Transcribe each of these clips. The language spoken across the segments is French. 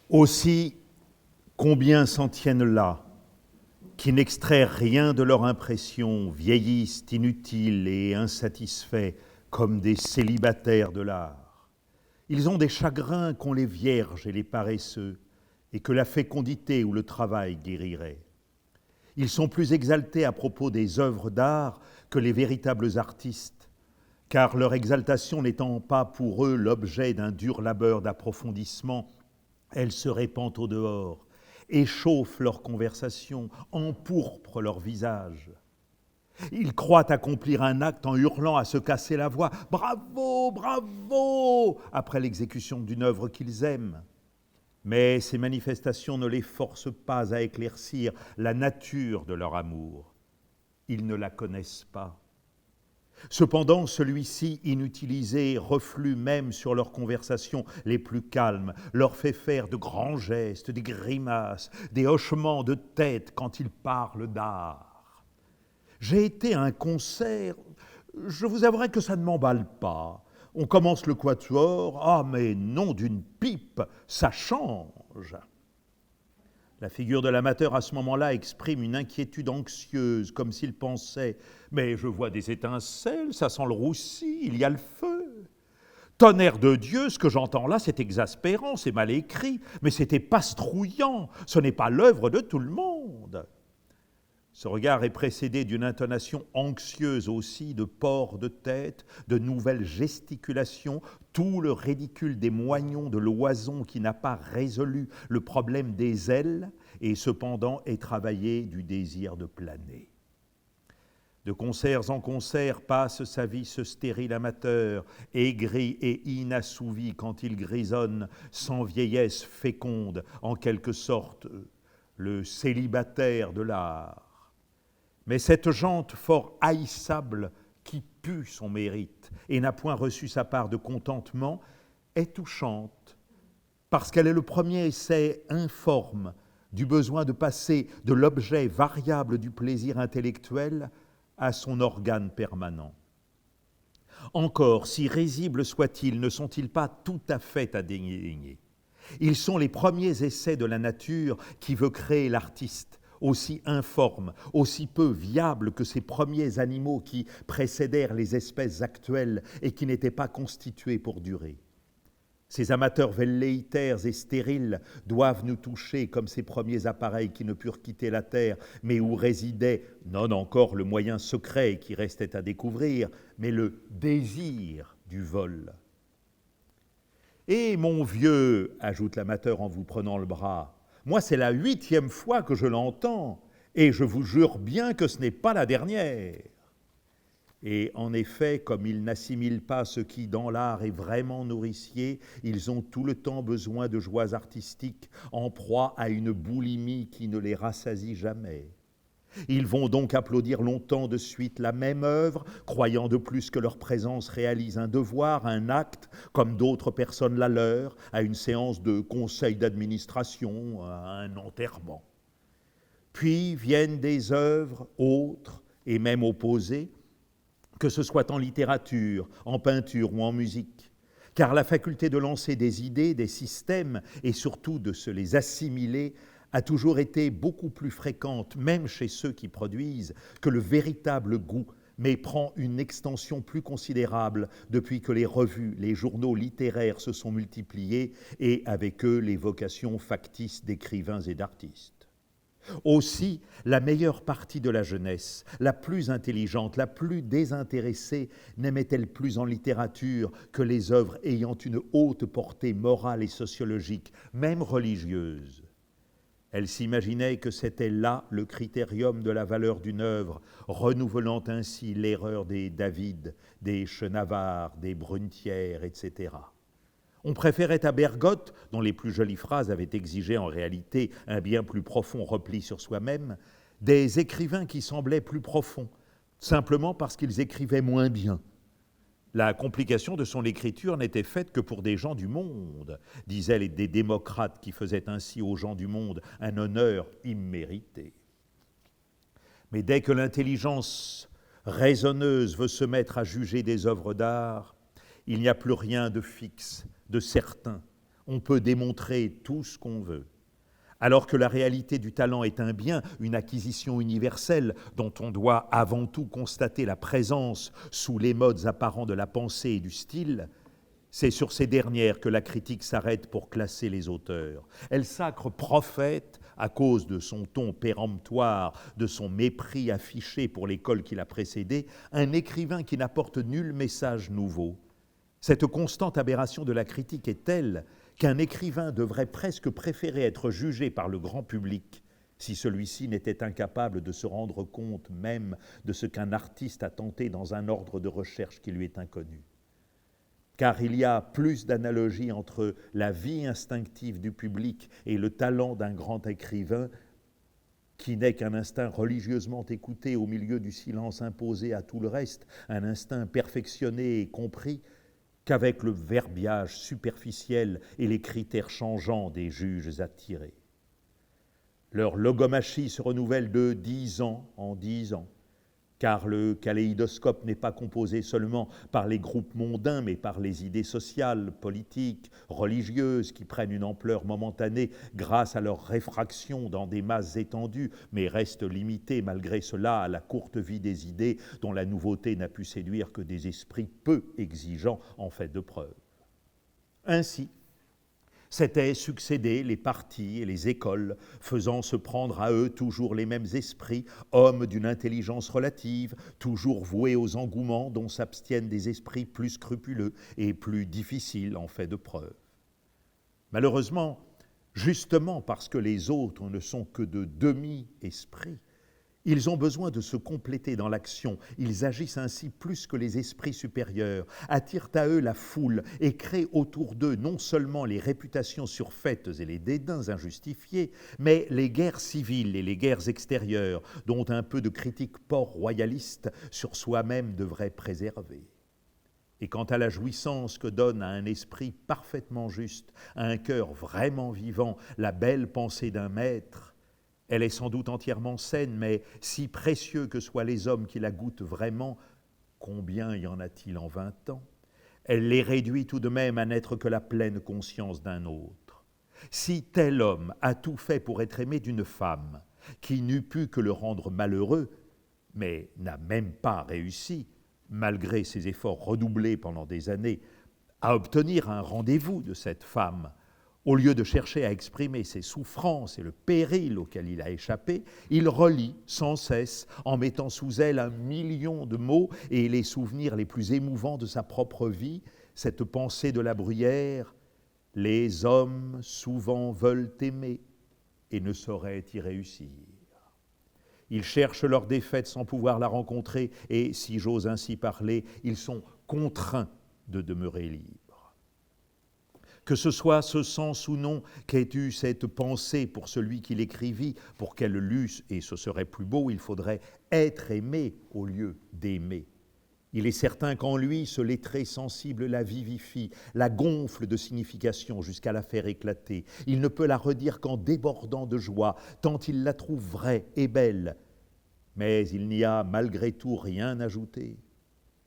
Aussi, combien s'en tiennent là, qui n'extraient rien de leur impression, vieillissent, inutiles et insatisfaits, comme des célibataires de l'art. Ils ont des chagrins qu'ont les vierges et les paresseux, et que la fécondité ou le travail guérirait. Ils sont plus exaltés à propos des œuvres d'art que les véritables artistes, car leur exaltation n'étant pas pour eux l'objet d'un dur labeur d'approfondissement, elle se répand au dehors, échauffe leur conversation, empourpre leur visage. Ils croient accomplir un acte en hurlant à se casser la voix « Bravo, bravo !» après l'exécution d'une œuvre qu'ils aiment. Mais ces manifestations ne les forcent pas à éclaircir la nature de leur amour. Ils ne la connaissent pas. Cependant, celui-ci, inutilisé, reflue même sur leurs conversations les plus calmes, leur fait faire de grands gestes, des grimaces, des hochements de tête quand ils parlent d'art. J'ai été à un concert, je vous avouerai que ça ne m'emballe pas. On commence le quatuor, ah mais non d'une pipe, ça change. La figure de l'amateur à ce moment-là exprime une inquiétude anxieuse, comme s'il pensait « Mais je vois des étincelles, ça sent le roussi, il y a le feu. » Tonnerre de Dieu, ce que j'entends là, c'est exaspérant, c'est mal écrit, mais c'était pastrouillant, ce n'est pas l'œuvre de tout le monde. Ce regard est précédé d'une intonation anxieuse aussi, de port de tête, de nouvelles gesticulations, tout le ridicule des moignons de l'oison qui n'a pas résolu le problème des ailes et cependant est travaillé du désir de planer. De concerts en concerts passe sa vie ce stérile amateur, aigri et inassouvi quand il grisonne, sans vieillesse féconde, en quelque sorte, le célibataire de l'art. Mais cette gente fort haïssable qui pue son mérite et n'a point reçu sa part de contentement est touchante parce qu'elle est le premier essai informe du besoin de passer de l'objet variable du plaisir intellectuel à son organe permanent. Encore, si risibles soient-ils, ne sont-ils pas tout à fait à dénier? Ils sont les premiers essais de la nature qui veut créer l'artiste, aussi informe, aussi peu viable que ces premiers animaux qui précédèrent les espèces actuelles et qui n'étaient pas constitués pour durer. Ces amateurs velléitaires et stériles doivent nous toucher comme ces premiers appareils qui ne purent quitter la Terre, mais où résidait, non encore le moyen secret qui restait à découvrir, mais le désir du vol. Et mon vieux, ajoute l'amateur en vous prenant le bras, moi, c'est la 8e fois que je l'entends, et je vous jure bien que ce n'est pas la dernière. Et en effet, comme ils n'assimilent pas ce qui, dans l'art, est vraiment nourricier, ils ont tout le temps besoin de joies artistiques, en proie à une boulimie qui ne les rassasie jamais. Ils vont donc applaudir longtemps de suite la même œuvre, croyant de plus que leur présence réalise un devoir, un acte, comme d'autres personnes la leur, à une séance de conseil d'administration, à un enterrement. Puis viennent des œuvres autres et même opposées, que ce soit en littérature, en peinture ou en musique, car la faculté de lancer des idées, des systèmes et surtout de se les assimiler a toujours été beaucoup plus fréquente, même chez ceux qui produisent, que le véritable goût, mais prend une extension plus considérable depuis que les revues, les journaux littéraires se sont multipliés et avec eux les vocations factices d'écrivains et d'artistes. Aussi, la meilleure partie de la jeunesse, la plus intelligente, la plus désintéressée, n'aimait-elle plus en littérature que les œuvres ayant une haute portée morale et sociologique, même religieuse. Elle s'imaginait que c'était là le critérium de la valeur d'une œuvre, renouvelant ainsi l'erreur des David, des Chenavard, des Brunetière, etc. On préférait à Bergotte, dont les plus jolies phrases avaient exigé en réalité un bien plus profond repli sur soi-même, des écrivains qui semblaient plus profonds, simplement parce qu'ils écrivaient moins bien. La complication de son écriture n'était faite que pour des gens du monde, disaient des démocrates qui faisaient ainsi aux gens du monde un honneur immérité. Mais dès que l'intelligence raisonneuse veut se mettre à juger des œuvres d'art, il n'y a plus rien de fixe, de certain. on peut démontrer tout ce qu'on veut. Alors que la réalité du talent est un bien, une acquisition universelle dont on doit avant tout constater la présence sous les modes apparents de la pensée et du style, c'est sur ces dernières que la critique s'arrête pour classer les auteurs. Elle sacre prophète à cause de son ton péremptoire, de son mépris affiché pour l'école qui l'a précédé, un écrivain qui n'apporte nul message nouveau. Cette constante aberration de la critique est telle qu'un écrivain devrait presque préférer être jugé par le grand public si celui-ci n'était incapable de se rendre compte même de ce qu'un artiste a tenté dans un ordre de recherche qui lui est inconnu. Car il y a plus d'analogie entre la vie instinctive du public et le talent d'un grand écrivain qui n'est qu'un instinct religieusement écouté au milieu du silence imposé à tout le reste, un instinct perfectionné et compris, qu'avec le verbiage superficiel et les critères changeants des juges attirés. Leur logomachie se renouvelle de 10 ans en 10 ans, car le kaléidoscope n'est pas composé seulement par les groupes mondains, mais par les idées sociales, politiques, religieuses, qui prennent une ampleur momentanée grâce à leur réfraction dans des masses étendues, mais restent limitées malgré cela à la courte vie des idées dont la nouveauté n'a pu séduire que des esprits peu exigeants en fait de preuve. Ainsi, s'étaient succédés les partis et les écoles, faisant se prendre à eux toujours les mêmes esprits, hommes d'une intelligence relative, toujours voués aux engouements dont s'abstiennent des esprits plus scrupuleux et plus difficiles en fait de preuve. Malheureusement, justement parce que les autres ne sont que de demi-esprits, ils ont besoin de se compléter dans l'action. Ils agissent ainsi plus que les esprits supérieurs, attirent à eux la foule et créent autour d'eux non seulement les réputations surfaites et les dédains injustifiés, mais les guerres civiles et les guerres extérieures dont un peu de critique port-royaliste sur soi-même devrait préserver. Et quant à la jouissance que donne à un esprit parfaitement juste, à un cœur vraiment vivant, la belle pensée d'un maître, elle est sans doute entièrement saine, mais si précieux que soient les hommes qui la goûtent vraiment, combien y en a-t-il en 20 ans? Elle les réduit tout de même à n'être que la pleine conscience d'un autre. Si tel homme a tout fait pour être aimé d'une femme, qui n'eût pu que le rendre malheureux, mais n'a même pas réussi, malgré ses efforts redoublés pendant des années, à obtenir un rendez-vous de cette femme, au lieu de chercher à exprimer ses souffrances et le péril auquel il a échappé, il relit sans cesse, en mettant sous elle 1 million de mots et les souvenirs les plus émouvants de sa propre vie, cette pensée de La Bruyère, « Les hommes souvent veulent aimer et ne sauraient y réussir. Ils cherchent leur défaite sans pouvoir la rencontrer et, si j'ose ainsi parler, ils sont contraints de demeurer libres. » Que ce soit ce sens ou non qu'ait eu cette pensée pour celui qui l'écrivit, pour qu'elle lût, et ce serait plus beau, il faudrait être aimé au lieu d'aimer. Il est certain qu'en lui, ce lettré sensible la vivifie, la gonfle de signification jusqu'à la faire éclater. Il ne peut la redire qu'en débordant de joie, tant il la trouve vraie et belle. Mais il n'y a malgré tout rien ajouté,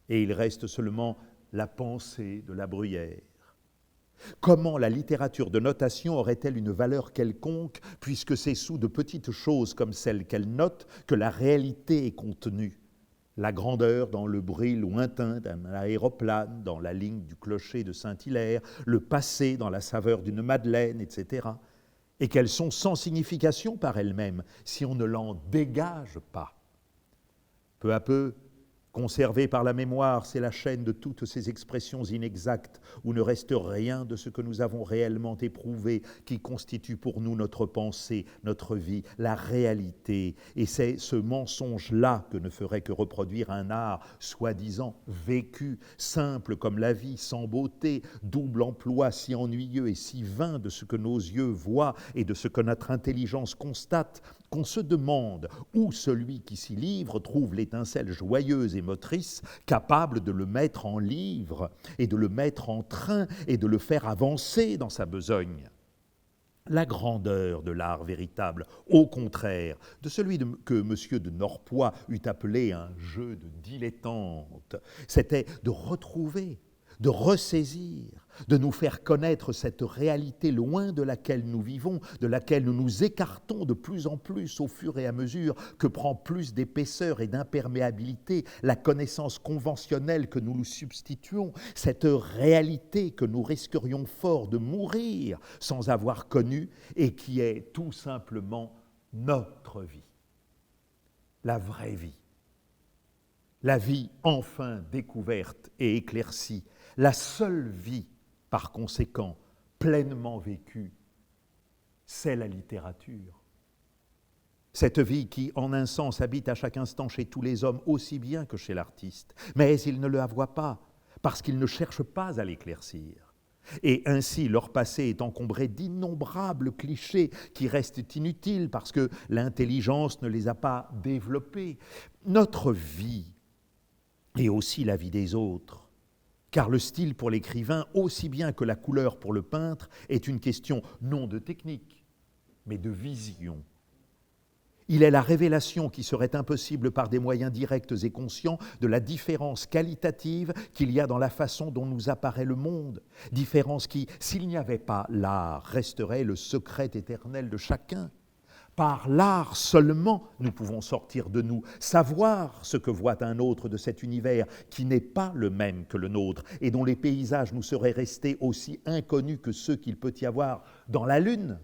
et il reste seulement la pensée de La Bruyère. Comment la littérature de notation aurait-elle une valeur quelconque, puisque c'est sous de petites choses comme celles qu'elle note que la réalité est contenue? La grandeur dans le bruit lointain d'un aéroplane, dans la ligne du clocher de Saint-Hilaire, le passé dans la saveur d'une madeleine, etc. Et qu'elles sont sans signification par elles-mêmes, si on ne l'en dégage pas. Peu à peu, conservée par la mémoire, c'est la chaîne de toutes ces expressions inexactes où ne reste rien de ce que nous avons réellement éprouvé qui constitue pour nous notre pensée, notre vie, la réalité. Et c'est ce mensonge-là que ne ferait que reproduire un art soi-disant vécu, simple comme la vie, sans beauté, double emploi si ennuyeux et si vain de ce que nos yeux voient et de ce que notre intelligence constate, qu'on se demande où celui qui s'y livre trouve l'étincelle joyeuse et motrice capable de le mettre en livre et de le mettre en train et de le faire avancer dans sa besogne. La grandeur de l'art véritable, au contraire, de celui que M. de Norpois eût appelé un jeu de dilettante, c'était de retrouver, de ressaisir, de nous faire connaître cette réalité loin de laquelle nous vivons, de laquelle nous nous écartons de plus en plus au fur et à mesure que prend plus d'épaisseur et d'imperméabilité la connaissance conventionnelle que nous lui substituons, cette réalité que nous risquerions fort de mourir sans avoir connue et qui est tout simplement notre vie, la vraie vie. La vie enfin découverte et éclaircie, la seule vie, par conséquent, pleinement vécue, c'est la littérature. Cette vie qui, en un sens, habite à chaque instant chez tous les hommes aussi bien que chez l'artiste, mais ils ne la voient pas, parce qu'ils ne cherchent pas à l'éclaircir. Et ainsi, leur passé est encombré d'innombrables clichés qui restent inutiles parce que l'intelligence ne les a pas développés. Notre vie, et aussi la vie des autres, car le style pour l'écrivain, aussi bien que la couleur pour le peintre, est une question non de technique, mais de vision. Il est la révélation qui serait impossible par des moyens directs et conscients de la différence qualitative qu'il y a dans la façon dont nous apparaît le monde, différence qui, s'il n'y avait pas l'art, resterait le secret éternel de chacun. Par l'art seulement, nous pouvons sortir de nous, savoir ce que voit un autre de cet univers qui n'est pas le même que le nôtre et dont les paysages nous seraient restés aussi inconnus que ceux qu'il peut y avoir dans la Lune.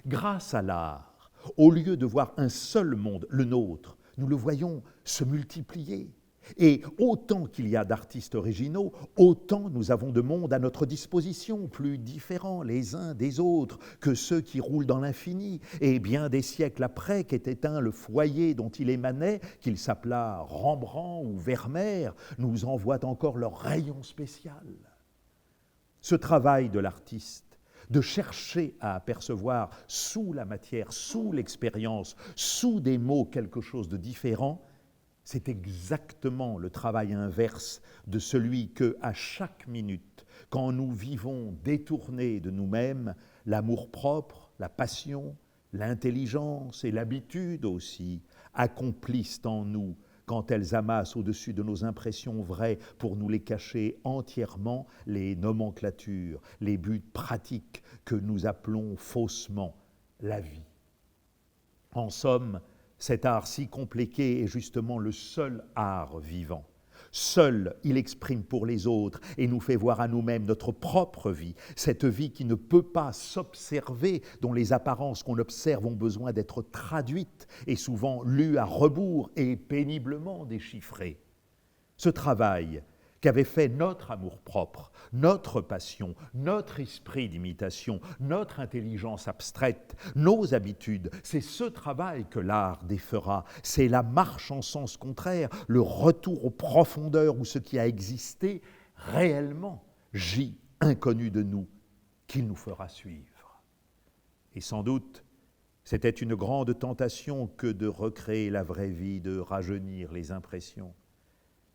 Grâce à l'art, au lieu de voir un seul monde, le nôtre, nous le voyons se multiplier. Et autant qu'il y a d'artistes originaux, autant nous avons de mondes à notre disposition, plus différents les uns des autres que ceux qui roulent dans l'infini. Et bien des siècles après qu'est éteint le foyer dont il émanait, qu'il s'appela Rembrandt ou Vermeer, nous envoient encore leur rayon spécial. Ce travail de l'artiste, de chercher à apercevoir sous la matière, sous l'expérience, sous des mots quelque chose de différent, c'est exactement le travail inverse de celui que, à chaque minute, quand nous vivons détournés de nous-mêmes, l'amour-propre, la passion, l'intelligence et l'habitude aussi accomplissent en nous quand elles amassent au-dessus de nos impressions vraies pour nous les cacher entièrement les nomenclatures, les buts pratiques que nous appelons faussement la vie. En somme, cet art si compliqué est justement le seul art vivant. Seul, il exprime pour les autres et nous fait voir à nous-mêmes notre propre vie, cette vie qui ne peut pas s'observer, dont les apparences qu'on observe ont besoin d'être traduites et souvent lues à rebours et péniblement déchiffrées. Ce travail qu'avait fait notre amour-propre, notre passion, notre esprit d'imitation, notre intelligence abstraite, nos habitudes, c'est ce travail que l'art défera, c'est la marche en sens contraire, le retour aux profondeurs où ce qui a existé réellement gît inconnu de nous, qu'il nous fera suivre. Et sans doute, c'était une grande tentation que de recréer la vraie vie, de rajeunir les impressions.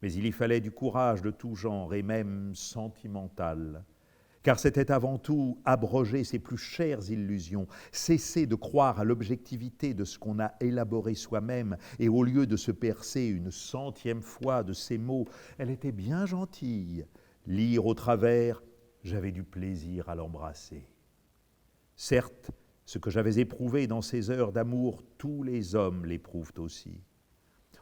Mais il y fallait du courage de tout genre et même sentimental, car c'était avant tout abroger ses plus chères illusions, cesser de croire à l'objectivité de ce qu'on a élaboré soi-même et au lieu de se percer une centième fois de ces mots, elle était bien gentille, lire au travers, j'avais du plaisir à l'embrasser. Certes, ce que j'avais éprouvé dans ces heures d'amour, tous les hommes l'éprouvent aussi.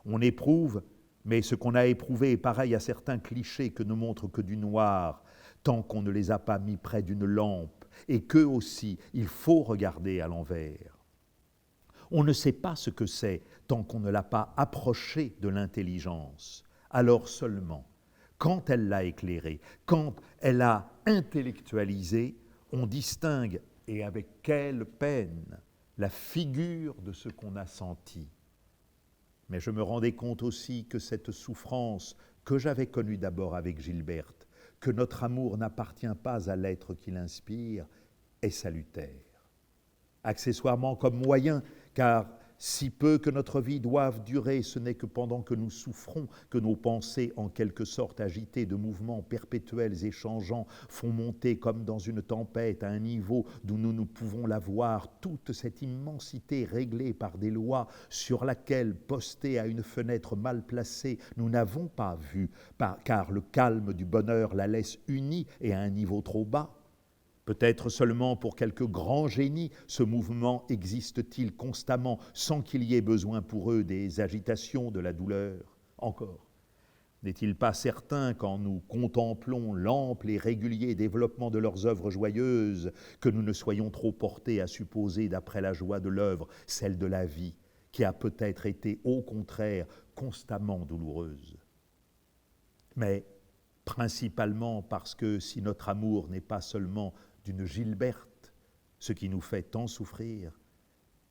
On éprouve, mais ce qu'on a éprouvé est pareil à certains clichés que ne montrent que du noir, tant qu'on ne les a pas mis près d'une lampe, et qu'eux aussi, il faut regarder à l'envers. On ne sait pas ce que c'est tant qu'on ne l'a pas approché de l'intelligence. Alors seulement, quand elle l'a éclairé, quand elle a intellectualisé, on distingue, et avec quelle peine, la figure de ce qu'on a senti. Mais je me rendais compte aussi que cette souffrance que j'avais connue d'abord avec Gilberte, que notre amour n'appartient pas à l'être qui l'inspire, est salutaire. Accessoirement comme moyen, car si peu que notre vie doive durer, ce n'est que pendant que nous souffrons, que nos pensées, en quelque sorte agitées de mouvements perpétuels et changeants, font monter comme dans une tempête à un niveau d'où nous pouvons la voir, toute cette immensité réglée par des lois sur laquelle, postée à une fenêtre mal placée, nous n'avons pas vu, car le calme du bonheur la laisse unie et à un niveau trop bas. Peut-être seulement pour quelques grands génies, ce mouvement existe-t-il constamment sans qu'il y ait besoin pour eux des agitations de la douleur. Encore, n'est-il pas certain quand nous contemplons l'ample et régulier développement de leurs œuvres joyeuses que nous ne soyons trop portés à supposer, d'après la joie de l'œuvre, celle de la vie, qui a peut-être été au contraire constamment douloureuse. Mais principalement parce que si notre amour n'est pas seulement d'une Gilberte, ce qui nous fait tant souffrir,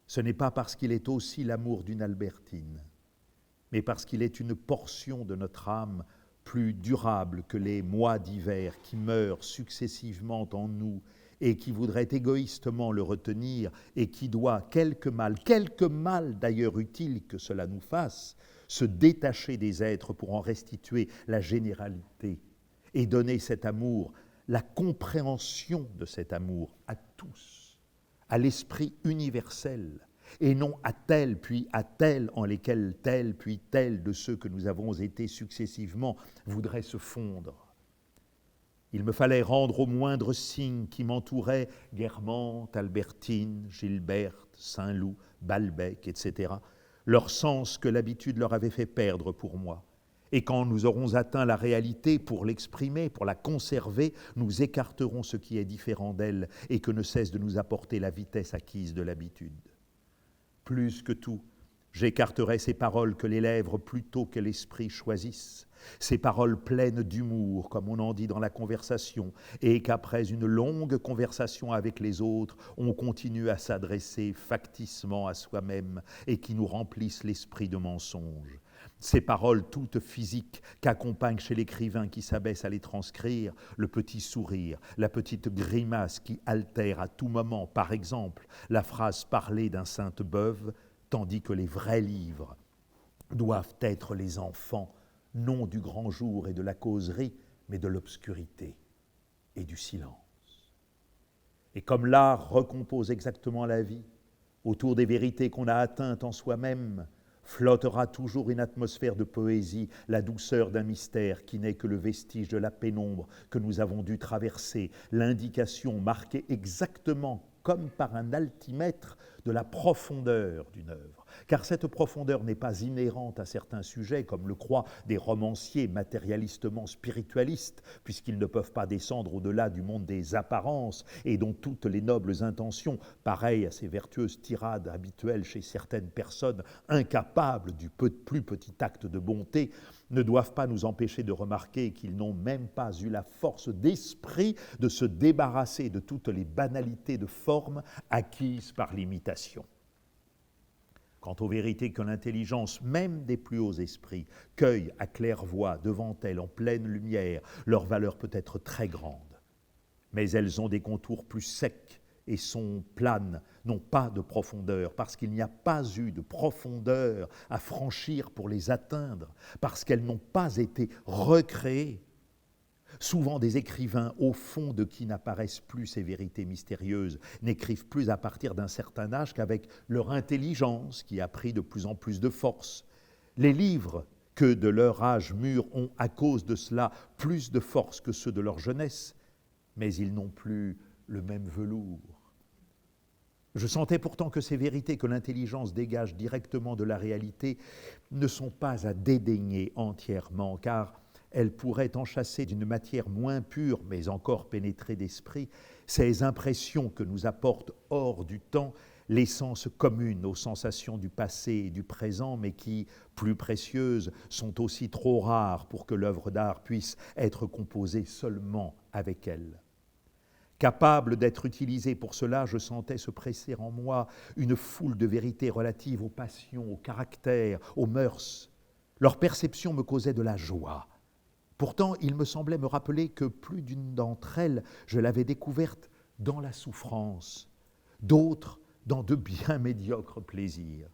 ce n'est pas parce qu'il est aussi l'amour d'une Albertine, mais parce qu'il est une portion de notre âme plus durable que les mois d'hiver qui meurent successivement en nous et qui voudrait égoïstement le retenir et qui doit, quelque mal d'ailleurs utile que cela nous fasse, se détacher des êtres pour en restituer la généralité et donner cet amour, la compréhension de cet amour à tous, à l'esprit universel, et non à tel puis à tel en lesquels tel puis tel de ceux que nous avons été successivement voudraient se fondre. Il me fallait rendre au moindre signe qui m'entourait Guermantes, Albertine, Gilberte, Saint-Loup, Balbec, etc., leur sens que l'habitude leur avait fait perdre pour moi. Et quand nous aurons atteint la réalité pour l'exprimer, pour la conserver, nous écarterons ce qui est différent d'elle et que ne cesse de nous apporter la vitesse acquise de l'habitude. Plus que tout, j'écarterai ces paroles que les lèvres plutôt que l'esprit choisissent, ces paroles pleines d'humour, comme on en dit dans la conversation, et qu'après une longue conversation avec les autres, on continue à s'adresser facticement à soi-même et qui nous remplissent l'esprit de mensonges. Ces paroles toutes physiques qu'accompagnent chez l'écrivain qui s'abaisse à les transcrire le petit sourire, la petite grimace qui altère à tout moment, par exemple, la phrase parlée d'un Sainte-Beuve, tandis que les vrais livres doivent être les enfants, non du grand jour et de la causerie, mais de l'obscurité et du silence. Et comme l'art recompose exactement la vie, autour des vérités qu'on a atteintes en soi-même, flottera toujours une atmosphère de poésie, la douceur d'un mystère qui n'est que le vestige de la pénombre que nous avons dû traverser, l'indication marquée exactement comme par un altimètre de la profondeur d'une œuvre. Car cette profondeur n'est pas inhérente à certains sujets, comme le croient des romanciers matérialistement spiritualistes, puisqu'ils ne peuvent pas descendre au-delà du monde des apparences et dont toutes les nobles intentions, pareilles à ces vertueuses tirades habituelles chez certaines personnes incapables du plus petit acte de bonté, ne doivent pas nous empêcher de remarquer qu'ils n'ont même pas eu la force d'esprit de se débarrasser de toutes les banalités de forme acquises par l'imitation. Quant aux vérités que l'intelligence, même des plus hauts esprits, cueille à claire-voix devant elle en pleine lumière, leur valeur peut être très grande. Mais elles ont des contours plus secs et sont planes, n'ont pas de profondeur, parce qu'il n'y a pas eu de profondeur à franchir pour les atteindre, parce qu'elles n'ont pas été recréées. Souvent des écrivains, au fond de qui n'apparaissent plus ces vérités mystérieuses, n'écrivent plus à partir d'un certain âge qu'avec leur intelligence qui a pris de plus en plus de force. Les livres que de leur âge mûr ont à cause de cela plus de force que ceux de leur jeunesse, mais ils n'ont plus le même velours. Je sentais pourtant que ces vérités que l'intelligence dégage directement de la réalité ne sont pas à dédaigner entièrement, car elles pourraient enchasser d'une matière moins pure, mais encore pénétrée d'esprit, ces impressions que nous apportent hors du temps l'essence commune aux sensations du passé et du présent, mais qui, plus précieuses, sont aussi trop rares pour que l'œuvre d'art puisse être composée seulement avec elles. Capable d'être utilisé pour cela, je sentais se presser en moi une foule de vérités relatives aux passions, au caractère, aux mœurs. Leur perception me causait de la joie. Pourtant, il me semblait me rappeler que plus d'une d'entre elles, je l'avais découverte dans la souffrance, d'autres dans de bien médiocres plaisirs.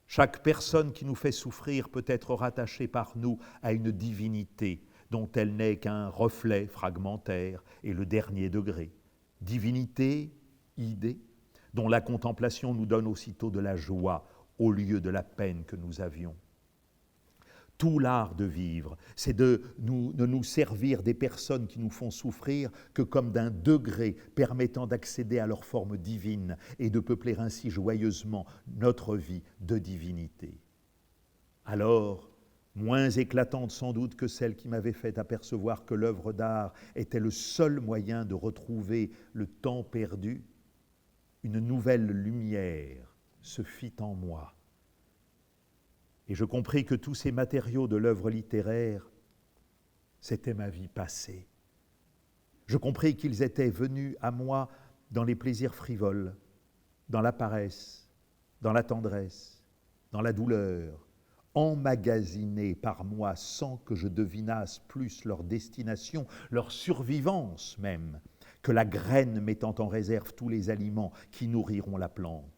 Chaque personne qui nous fait souffrir peut être rattachée par nous à une divinité dont elle n'est qu'un reflet fragmentaire et le dernier degré. Divinité, idée, dont la contemplation nous donne aussitôt de la joie au lieu de la peine que nous avions. Tout l'art de vivre, c'est de nous servir des personnes qui nous font souffrir que comme d'un degré permettant d'accéder à leur forme divine et de peupler ainsi joyeusement notre vie de divinité. Alors, moins éclatante sans doute que celle qui m'avait fait apercevoir que l'œuvre d'art était le seul moyen de retrouver le temps perdu, une nouvelle lumière se fit en moi. Et je compris que tous ces matériaux de l'œuvre littéraire, c'était ma vie passée. Je compris qu'ils étaient venus à moi dans les plaisirs frivoles, dans la paresse, dans la tendresse, dans la douleur, emmagasinés par moi sans que je devinasse plus leur destination, leur survivance même, que la graine mettant en réserve tous les aliments qui nourriront la plante.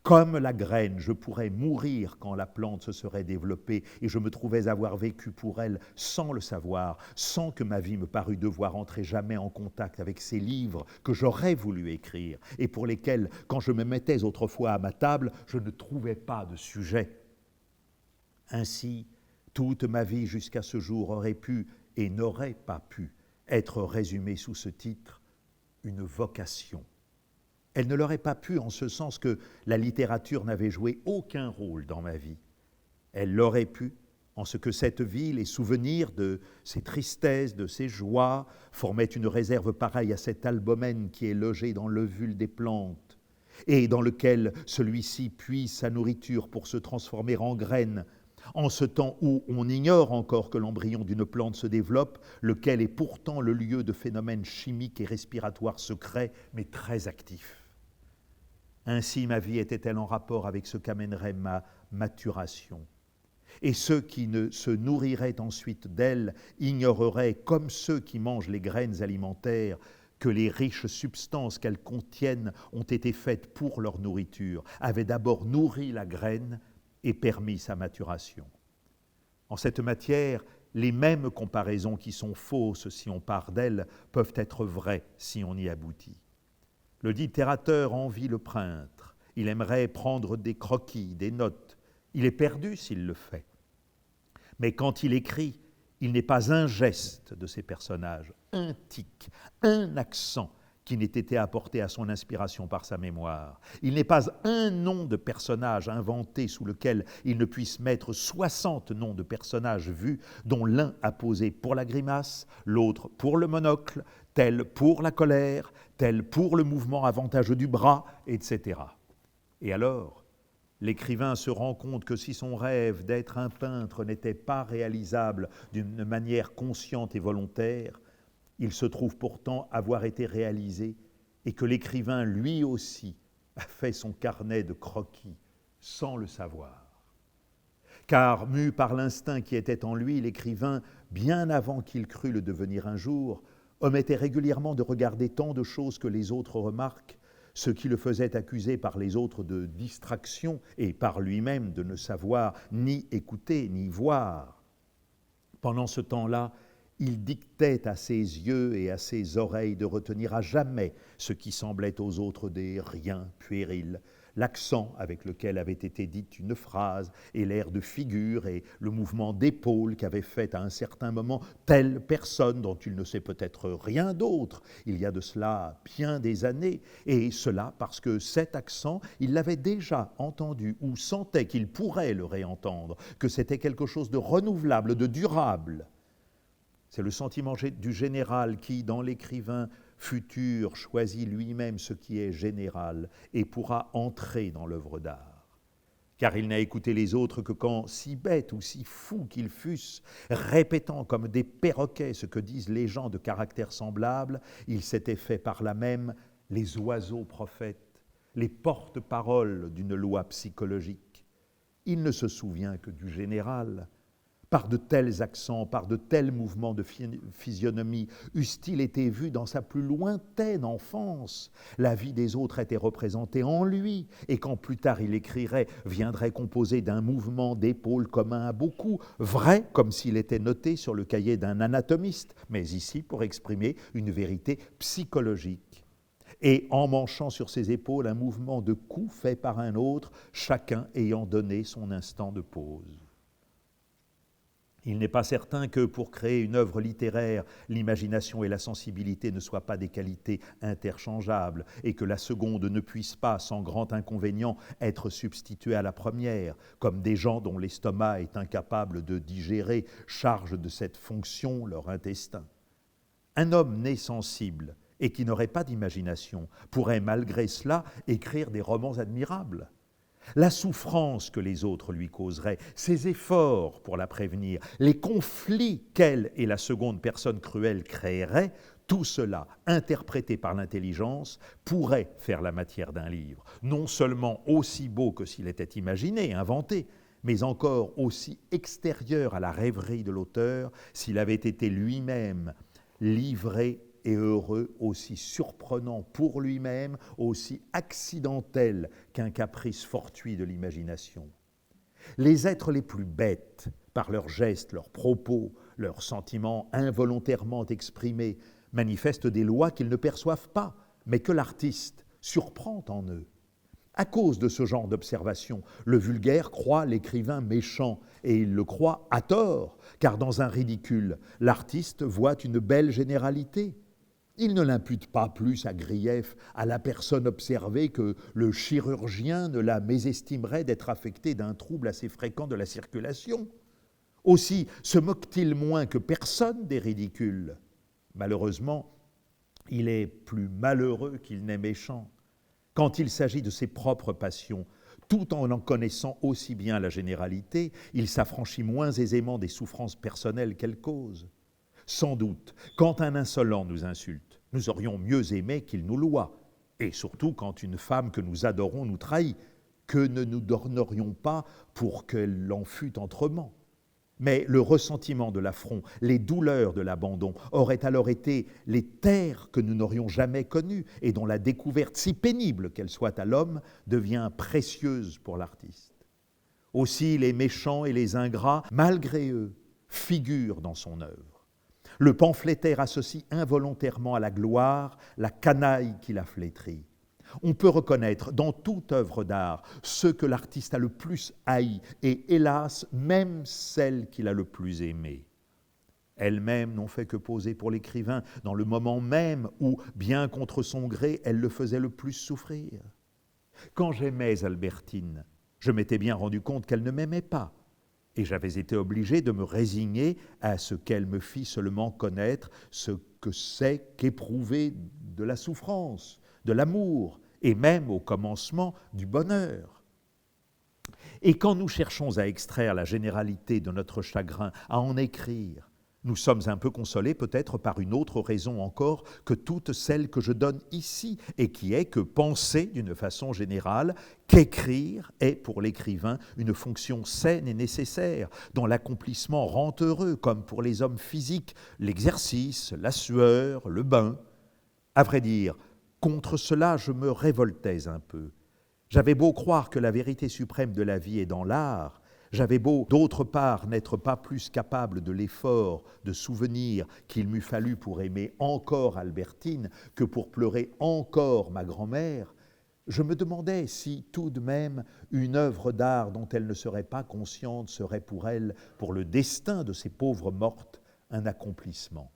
Comme la graine, je pourrais mourir quand la plante se serait développée et je me trouvais avoir vécu pour elle sans le savoir, sans que ma vie me parût devoir entrer jamais en contact avec ces livres que j'aurais voulu écrire et pour lesquels, quand je me mettais autrefois à ma table, je ne trouvais pas de sujet. Ainsi, toute ma vie jusqu'à ce jour aurait pu et n'aurait pas pu être résumée sous ce titre « Une vocation ». Elle ne l'aurait pas pu en ce sens que la littérature n'avait joué aucun rôle dans ma vie. Elle l'aurait pu en ce que cette vie, les souvenirs de ses tristesses, de ses joies, formaient une réserve pareille à cet albumène qui est logé dans l'ovule des plantes et dans lequel celui-ci puise sa nourriture pour se transformer en graine, en ce temps où on ignore encore que l'embryon d'une plante se développe, lequel est pourtant le lieu de phénomènes chimiques et respiratoires secrets, mais très actifs. Ainsi ma vie était-elle en rapport avec ce qu'amènerait ma maturation. Et ceux qui ne se nourriraient ensuite d'elle ignoreraient, comme ceux qui mangent les graines alimentaires, que les riches substances qu'elles contiennent ont été faites pour leur nourriture, avaient d'abord nourri la graine et permis sa maturation. En cette matière, les mêmes comparaisons qui sont fausses si on part d'elles peuvent être vraies si on y aboutit. Le littérateur envie le peintre, il aimerait prendre des croquis, des notes, il est perdu s'il le fait. Mais quand il écrit, il n'est pas un geste de ses personnages, un tic, un accent qui n'ait été apporté à son inspiration par sa mémoire. Il n'est pas un nom de personnage inventé sous lequel il ne puisse mettre 60 noms de personnages vus, dont l'un a posé pour la grimace, l'autre pour le monocle, tel pour la colère, tel pour le mouvement avantageux du bras, etc. Et alors, l'écrivain se rend compte que si son rêve d'être un peintre n'était pas réalisable d'une manière consciente et volontaire, il se trouve pourtant avoir été réalisé et que l'écrivain lui aussi a fait son carnet de croquis sans le savoir. Car, mu par l'instinct qui était en lui, l'écrivain, bien avant qu'il crût le devenir un jour, omettait régulièrement de regarder tant de choses que les autres remarquent, ce qui le faisait accuser par les autres de distraction et par lui-même de ne savoir ni écouter ni voir. Pendant ce temps-là, il dictait à ses yeux et à ses oreilles de retenir à jamais ce qui semblait aux autres des riens puérils, l'accent avec lequel avait été dite une phrase et l'air de figure et le mouvement d'épaule qu'avait fait à un certain moment telle personne dont il ne sait peut-être rien d'autre, il y a de cela bien des années, et cela parce que cet accent, il l'avait déjà entendu ou sentait qu'il pourrait le réentendre, que c'était quelque chose de renouvelable, de durable. C'est le sentiment du général qui, dans l'écrivain futur, choisit lui-même ce qui est général et pourra entrer dans l'œuvre d'art. Car il n'a écouté les autres que quand, si bêtes ou si fous qu'ils fussent, répétant comme des perroquets ce que disent les gens de caractère semblable, il s'était fait par là même les oiseaux prophètes, les porte-paroles d'une loi psychologique. Il ne se souvient que du général, par de tels accents, par de tels mouvements de physionomie, eussent-ils été vus dans sa plus lointaine enfance. La vie des autres était représentée en lui, et quand plus tard il écrirait, viendrait composé d'un mouvement d'épaule commun à beaucoup, vrai comme s'il était noté sur le cahier d'un anatomiste, mais ici pour exprimer une vérité psychologique. Et emmanchant sur ses épaules un mouvement de cou fait par un autre, chacun ayant donné son instant de pause. Il n'est pas certain que pour créer une œuvre littéraire, l'imagination et la sensibilité ne soient pas des qualités interchangeables et que la seconde ne puisse pas, sans grand inconvénient, être substituée à la première, comme des gens dont l'estomac est incapable de digérer chargent de cette fonction leur intestin. Un homme né sensible et qui n'aurait pas d'imagination pourrait malgré cela écrire des romans admirables. La souffrance que les autres lui causeraient, ses efforts pour la prévenir, les conflits qu'elle et la seconde personne cruelle créeraient, tout cela, interprété par l'intelligence, pourrait faire la matière d'un livre, non seulement aussi beau que s'il était imaginé, inventé, mais encore aussi extérieur à la rêverie de l'auteur s'il avait été lui-même livré et heureux, aussi surprenant pour lui-même, aussi accidentel qu'un caprice fortuit de l'imagination. Les êtres les plus bêtes, par leurs gestes, leurs propos, leurs sentiments involontairement exprimés, manifestent des lois qu'ils ne perçoivent pas, mais que l'artiste surprend en eux. À cause de ce genre d'observation, le vulgaire croit l'écrivain méchant, et il le croit à tort, car dans un ridicule, l'artiste voit une belle généralité. Il ne l'impute pas plus à grief à la personne observée que le chirurgien ne la mésestimerait d'être affecté d'un trouble assez fréquent de la circulation. Aussi se moque-t-il moins que personne des ridicules. Malheureusement, il est plus malheureux qu'il n'est méchant. Quand il s'agit de ses propres passions, tout en connaissant aussi bien la généralité, il s'affranchit moins aisément des souffrances personnelles qu'elles causent. Sans doute, quand un insolent nous insulte, nous aurions mieux aimé qu'il nous loie, et surtout quand une femme que nous adorons nous trahit, que ne nous donnerions pas pour qu'elle en fût autrement. Mais le ressentiment de l'affront, les douleurs de l'abandon auraient alors été les terres que nous n'aurions jamais connues et dont la découverte, si pénible qu'elle soit à l'homme, devient précieuse pour l'artiste. Aussi les méchants et les ingrats, malgré eux, figurent dans son œuvre. Le pamphlétaire associe involontairement à la gloire la canaille qui la flétrit. On peut reconnaître dans toute œuvre d'art ce que l'artiste a le plus haï et, hélas, même celle qu'il a le plus aimée. Elles-mêmes n'ont fait que poser pour l'écrivain dans le moment même où, bien contre son gré, elle le faisait le plus souffrir. Quand j'aimais Albertine, je m'étais bien rendu compte qu'elle ne m'aimait pas, et j'avais été obligé de me résigner à ce qu'elle me fît seulement connaître ce que c'est qu'éprouver de la souffrance, de l'amour, et même au commencement du bonheur. Et quand nous cherchons à extraire la généralité de notre chagrin, à en écrire, nous sommes un peu consolés peut-être par une autre raison encore que toutes celles que je donne ici, et qui est que penser d'une façon générale, qu'écrire est pour l'écrivain une fonction saine et nécessaire, dont l'accomplissement rend heureux, comme pour les hommes physiques, l'exercice, la sueur, le bain. À vrai dire, contre cela, je me révoltais un peu. J'avais beau croire que la vérité suprême de la vie est dans l'art, j'avais beau, d'autre part, n'être pas plus capable de l'effort, de souvenir qu'il m'eût fallu pour aimer encore Albertine que pour pleurer encore ma grand-mère, je me demandais si, tout de même, une œuvre d'art dont elle ne serait pas consciente serait pour elle, pour le destin de ces pauvres mortes, un accomplissement.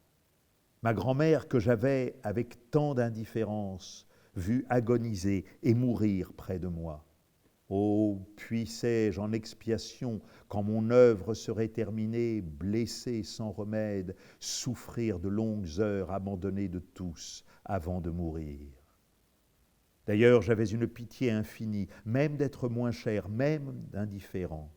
Ma grand-mère que j'avais, avec tant d'indifférence, vue agoniser et mourir près de moi. Oh, puissais-je en expiation, quand mon œuvre serait terminée, blessé sans remède, souffrir de longues heures abandonné de tous avant de mourir. D'ailleurs, j'avais une pitié infinie, même d'être moins cher, même d'indifférent,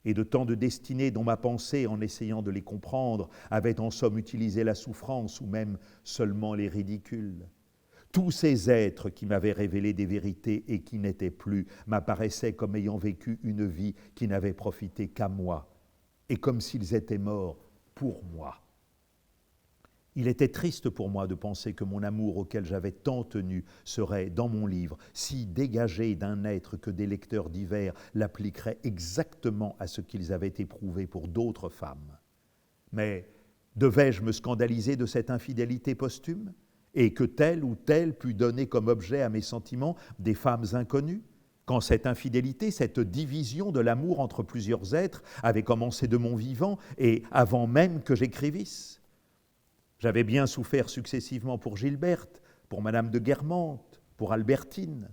et de tant de destinées dont ma pensée, en essayant de les comprendre, avait en somme utilisé la souffrance ou même seulement les ridicules. Tous ces êtres qui m'avaient révélé des vérités et qui n'étaient plus m'apparaissaient comme ayant vécu une vie qui n'avait profité qu'à moi. et comme s'ils étaient morts pour moi. Il était triste pour moi de penser que mon amour auquel j'avais tant tenu serait, dans mon livre, si dégagé d'un être que des lecteurs divers l'appliqueraient exactement à ce qu'ils avaient éprouvé pour d'autres femmes. Mais devais-je me scandaliser de cette infidélité posthume, et que telle ou telle pût donner comme objet à mes sentiments des femmes inconnues, quand cette infidélité, cette division de l'amour entre plusieurs êtres avait commencé de mon vivant et avant même que j'écrivisse? J'avais bien souffert successivement pour Gilberte, pour Madame de Guermantes, pour Albertine.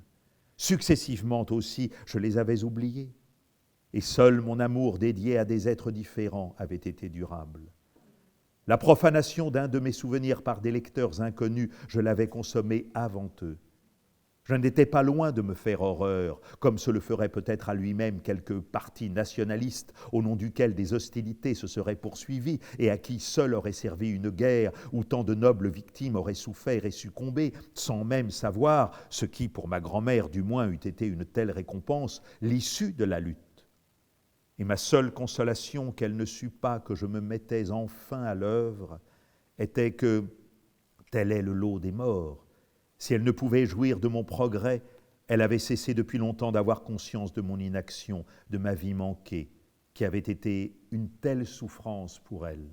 Successivement aussi, je les avais oubliés. Et seul mon amour dédié à des êtres différents avait été durable. La profanation d'un de mes souvenirs par des lecteurs inconnus, je l'avais consommé avant eux. Je n'étais pas loin de me faire horreur, comme se le ferait peut-être à lui-même quelque parti nationaliste au nom duquel des hostilités se seraient poursuivies et à qui seul aurait servi une guerre où tant de nobles victimes auraient souffert et succombé, sans même savoir, ce qui pour ma grand-mère du moins eût été une telle récompense, l'issue de la lutte. Et ma seule consolation qu'elle ne sût pas que je me mettais enfin à l'œuvre était que, tel est le lot des morts, si elle ne pouvait jouir de mon progrès, elle avait cessé depuis longtemps d'avoir conscience de mon inaction, de ma vie manquée, qui avait été une telle souffrance pour elle.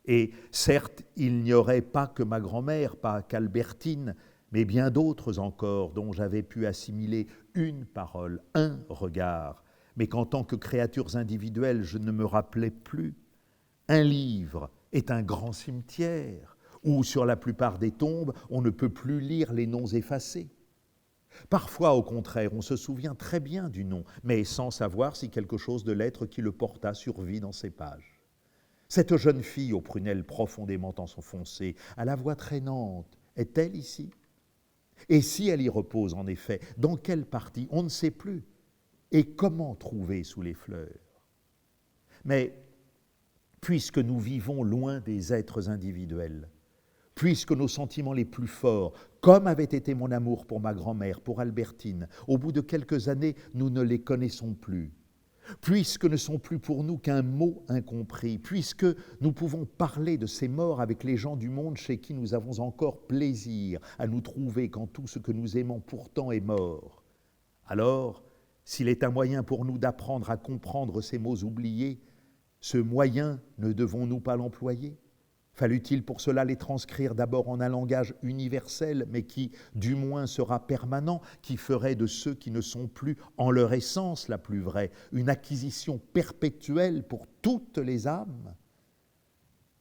Et certes, il n'y aurait pas que ma grand-mère, pas qu'Albertine, mais bien d'autres encore dont j'avais pu assimiler une parole, un regard, mais qu'en tant que créatures individuelles, je ne me rappelais plus. Un livre est un grand cimetière, où sur la plupart des tombes, on ne peut plus lire les noms effacés. Parfois, au contraire, on se souvient très bien du nom, mais sans savoir si quelque chose de l'être qui le porta survit dans ces pages. Cette jeune fille aux prunelles profondément enfoncées, à la voix traînante, est-elle ici? Et si elle y repose, en effet, dans quelle partie? On ne sait plus. Et comment trouver sous les fleurs? Mais, puisque nous vivons loin des êtres individuels, puisque nos sentiments les plus forts, comme avait été mon amour pour ma grand-mère, pour Albertine, au bout de quelques années, nous ne les connaissons plus, puisque ne sont plus pour nous qu'un mot incompris, puisque nous pouvons parler de ces morts avec les gens du monde chez qui nous avons encore plaisir à nous trouver quand tout ce que nous aimons pourtant est mort, alors, s'il est un moyen pour nous d'apprendre à comprendre ces mots oubliés, ce moyen, ne devons-nous pas l'employer ? Fallut-il pour cela les transcrire d'abord en un langage universel, mais qui, du moins, sera permanent, qui ferait de ceux qui ne sont plus, en leur essence la plus vraie, une acquisition perpétuelle pour toutes les âmes?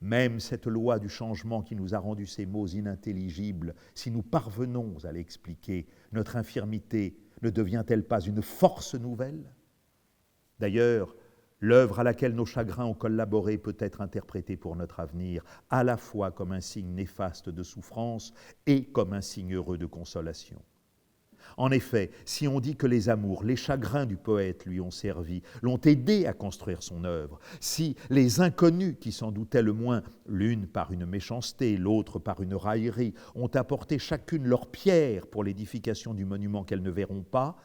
Même cette loi du changement qui nous a rendu ces mots inintelligibles, si nous parvenons à l'expliquer, notre infirmité ne devient-elle pas une force nouvelle? D'ailleurs, l'œuvre à laquelle nos chagrins ont collaboré peut être interprétée pour notre avenir, à la fois comme un signe néfaste de souffrance et comme un signe heureux de consolation. En effet, si on dit que les amours, les chagrins du poète lui ont servi, l'ont aidé à construire son œuvre, si les inconnus qui s'en doutaient le moins, l'une par une méchanceté, l'autre par une raillerie, ont apporté chacune leur pierre pour l'édification du monument qu'elles ne verront pas,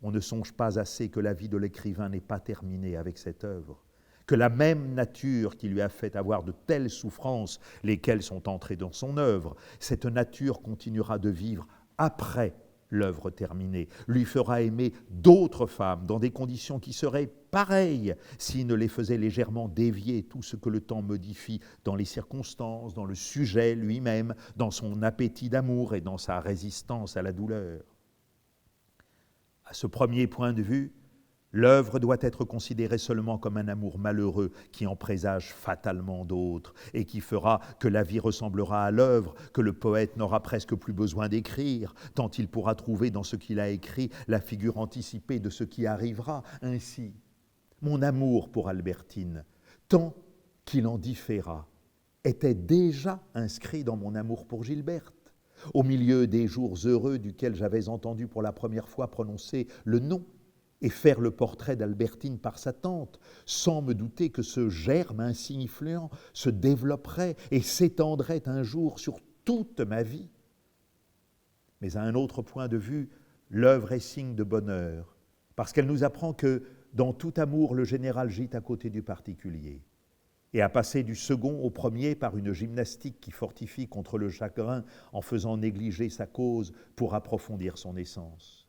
on ne songe pas assez que la vie de l'écrivain n'est pas terminée avec cette œuvre, que la même nature qui lui a fait avoir de telles souffrances, lesquelles sont entrées dans son œuvre, cette nature continuera de vivre après l'œuvre terminée, lui fera aimer d'autres femmes dans des conditions qui seraient pareilles s'il ne les faisait légèrement dévier tout ce que le temps modifie dans les circonstances, dans le sujet lui-même, dans son appétit d'amour et dans sa résistance à la douleur. À ce premier point de vue, l'œuvre doit être considérée seulement comme un amour malheureux qui en présage fatalement d'autres et qui fera que la vie ressemblera à l'œuvre, que le poète n'aura presque plus besoin d'écrire, tant il pourra trouver dans ce qu'il a écrit la figure anticipée de ce qui arrivera. Ainsi, mon amour pour Albertine, tant qu'il en différa, était déjà inscrit dans mon amour pour Gilberte. Au milieu des jours heureux duquel j'avais entendu pour la première fois prononcer le nom et faire le portrait d'Albertine par sa tante, sans me douter que ce germe insignifiant se développerait et s'étendrait un jour sur toute ma vie. Mais à un autre point de vue, l'œuvre est signe de bonheur, parce qu'elle nous apprend que dans tout amour, le général gît à côté du particulier, et à passer du second au premier par une gymnastique qui fortifie contre le chagrin en faisant négliger sa cause pour approfondir son essence.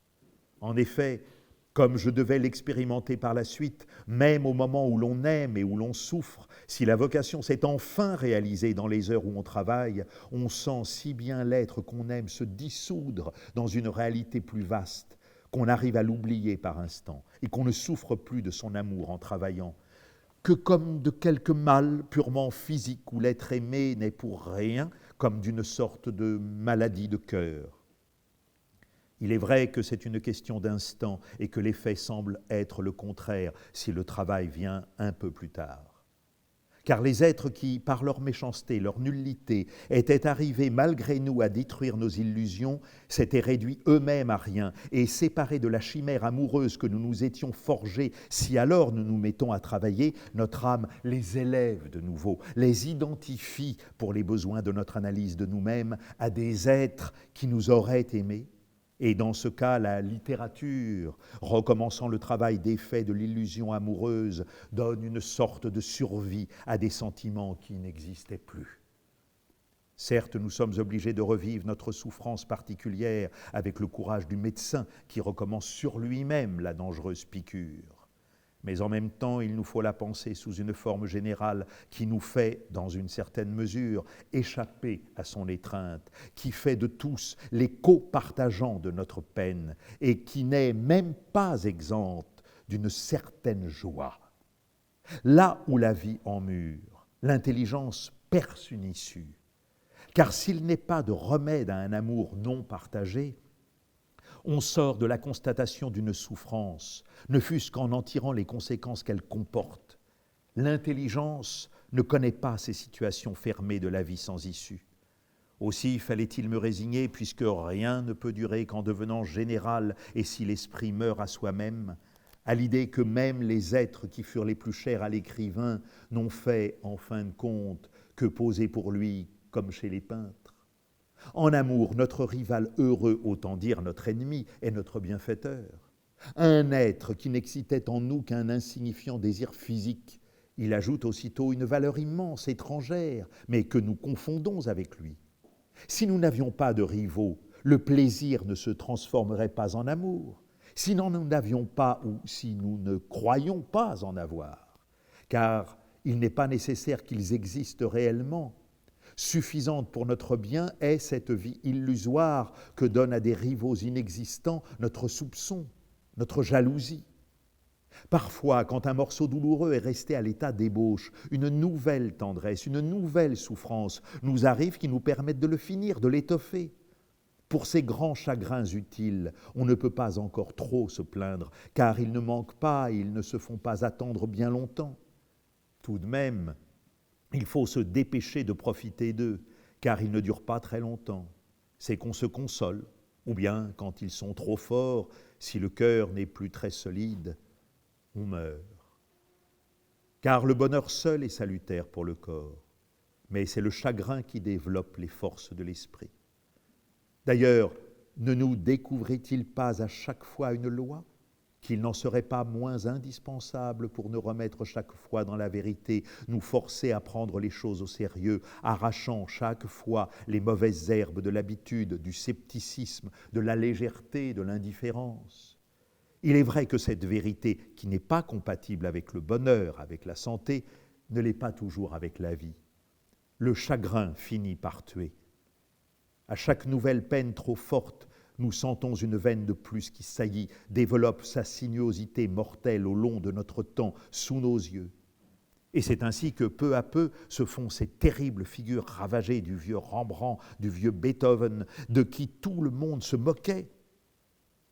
En effet, comme je devais l'expérimenter par la suite, même au moment où l'on aime et où l'on souffre, si la vocation s'est enfin réalisée dans les heures où on travaille, on sent si bien l'être qu'on aime se dissoudre dans une réalité plus vaste, qu'on arrive à l'oublier par instant et qu'on ne souffre plus de son amour en travaillant, que comme de quelque mal purement physique où l'être aimé n'est pour rien, comme d'une sorte de maladie de cœur. Il est vrai que c'est une question d'instant et que l'effet semble être le contraire si le travail vient un peu plus tard. Car les êtres qui, par leur méchanceté, leur nullité, étaient arrivés malgré nous à détruire nos illusions, s'étaient réduits eux-mêmes à rien et séparés de la chimère amoureuse que nous nous étions forgés, si alors nous nous mettons à travailler, notre âme les élève de nouveau, les identifie pour les besoins de notre analyse de nous-mêmes à des êtres qui nous auraient aimés. Et dans ce cas, la littérature, recommençant le travail d'effet de l'illusion amoureuse, donne une sorte de survie à des sentiments qui n'existaient plus. Certes, nous sommes obligés de revivre notre souffrance particulière avec le courage du médecin qui recommence sur lui-même la dangereuse piqûre. Mais en même temps, il nous faut la penser sous une forme générale qui nous fait, dans une certaine mesure, échapper à son étreinte, qui fait de tous les copartageants de notre peine et qui n'est même pas exempte d'une certaine joie. Là où la vie emmure, l'intelligence perce une issue. Car s'il n'est pas de remède à un amour non partagé, on sort de la constatation d'une souffrance, ne fût-ce qu'en en tirant les conséquences qu'elle comporte. L'intelligence ne connaît pas ces situations fermées de la vie sans issue. Aussi fallait-il me résigner, puisque rien ne peut durer qu'en devenant général et si l'esprit meurt à soi-même, à l'idée que même les êtres qui furent les plus chers à l'écrivain n'ont fait, en fin de compte, que poser pour lui comme chez les peintres. En amour, notre rival heureux, autant dire notre ennemi, est notre bienfaiteur. Un être qui n'excitait en nous qu'un insignifiant désir physique, il ajoute aussitôt une valeur immense, étrangère, mais que nous confondons avec lui. Si nous n'avions pas de rivaux, le plaisir ne se transformerait pas en amour. Si nous n'en avions pas ou si nous ne croyons pas en avoir, car il n'est pas nécessaire qu'ils existent réellement. Suffisante pour notre bien est cette vie illusoire que donne à des rivaux inexistants notre soupçon, notre jalousie. Parfois, quand un morceau douloureux est resté à l'état d'ébauche, une nouvelle tendresse, une nouvelle souffrance nous arrive qui nous permettent de le finir, de l'étoffer. Pour ces grands chagrins utiles, on ne peut pas encore trop se plaindre, car ils ne manquent pas, ils ne se font pas attendre bien longtemps. Tout de même, il faut se dépêcher de profiter d'eux, car ils ne durent pas très longtemps. C'est qu'on se console, ou bien, quand ils sont trop forts, si le cœur n'est plus très solide, on meurt. Car le bonheur seul est salutaire pour le corps, mais c'est le chagrin qui développe les forces de l'esprit. D'ailleurs, ne nous découvrait-il pas à chaque fois une loi ? Qu'il n'en serait pas moins indispensable pour nous remettre chaque fois dans la vérité, nous forcer à prendre les choses au sérieux, arrachant chaque fois les mauvaises herbes de l'habitude, du scepticisme, de la légèreté, de l'indifférence. Il est vrai que cette vérité, qui n'est pas compatible avec le bonheur, avec la santé, ne l'est pas toujours avec la vie. Le chagrin finit par tuer. À chaque nouvelle peine trop forte, nous sentons une veine de plus qui saillit, développe sa sinuosité mortelle au long de notre temps sous nos yeux. Et c'est ainsi que peu à peu se font ces terribles figures ravagées du vieux Rembrandt, du vieux Beethoven, de qui tout le monde se moquait.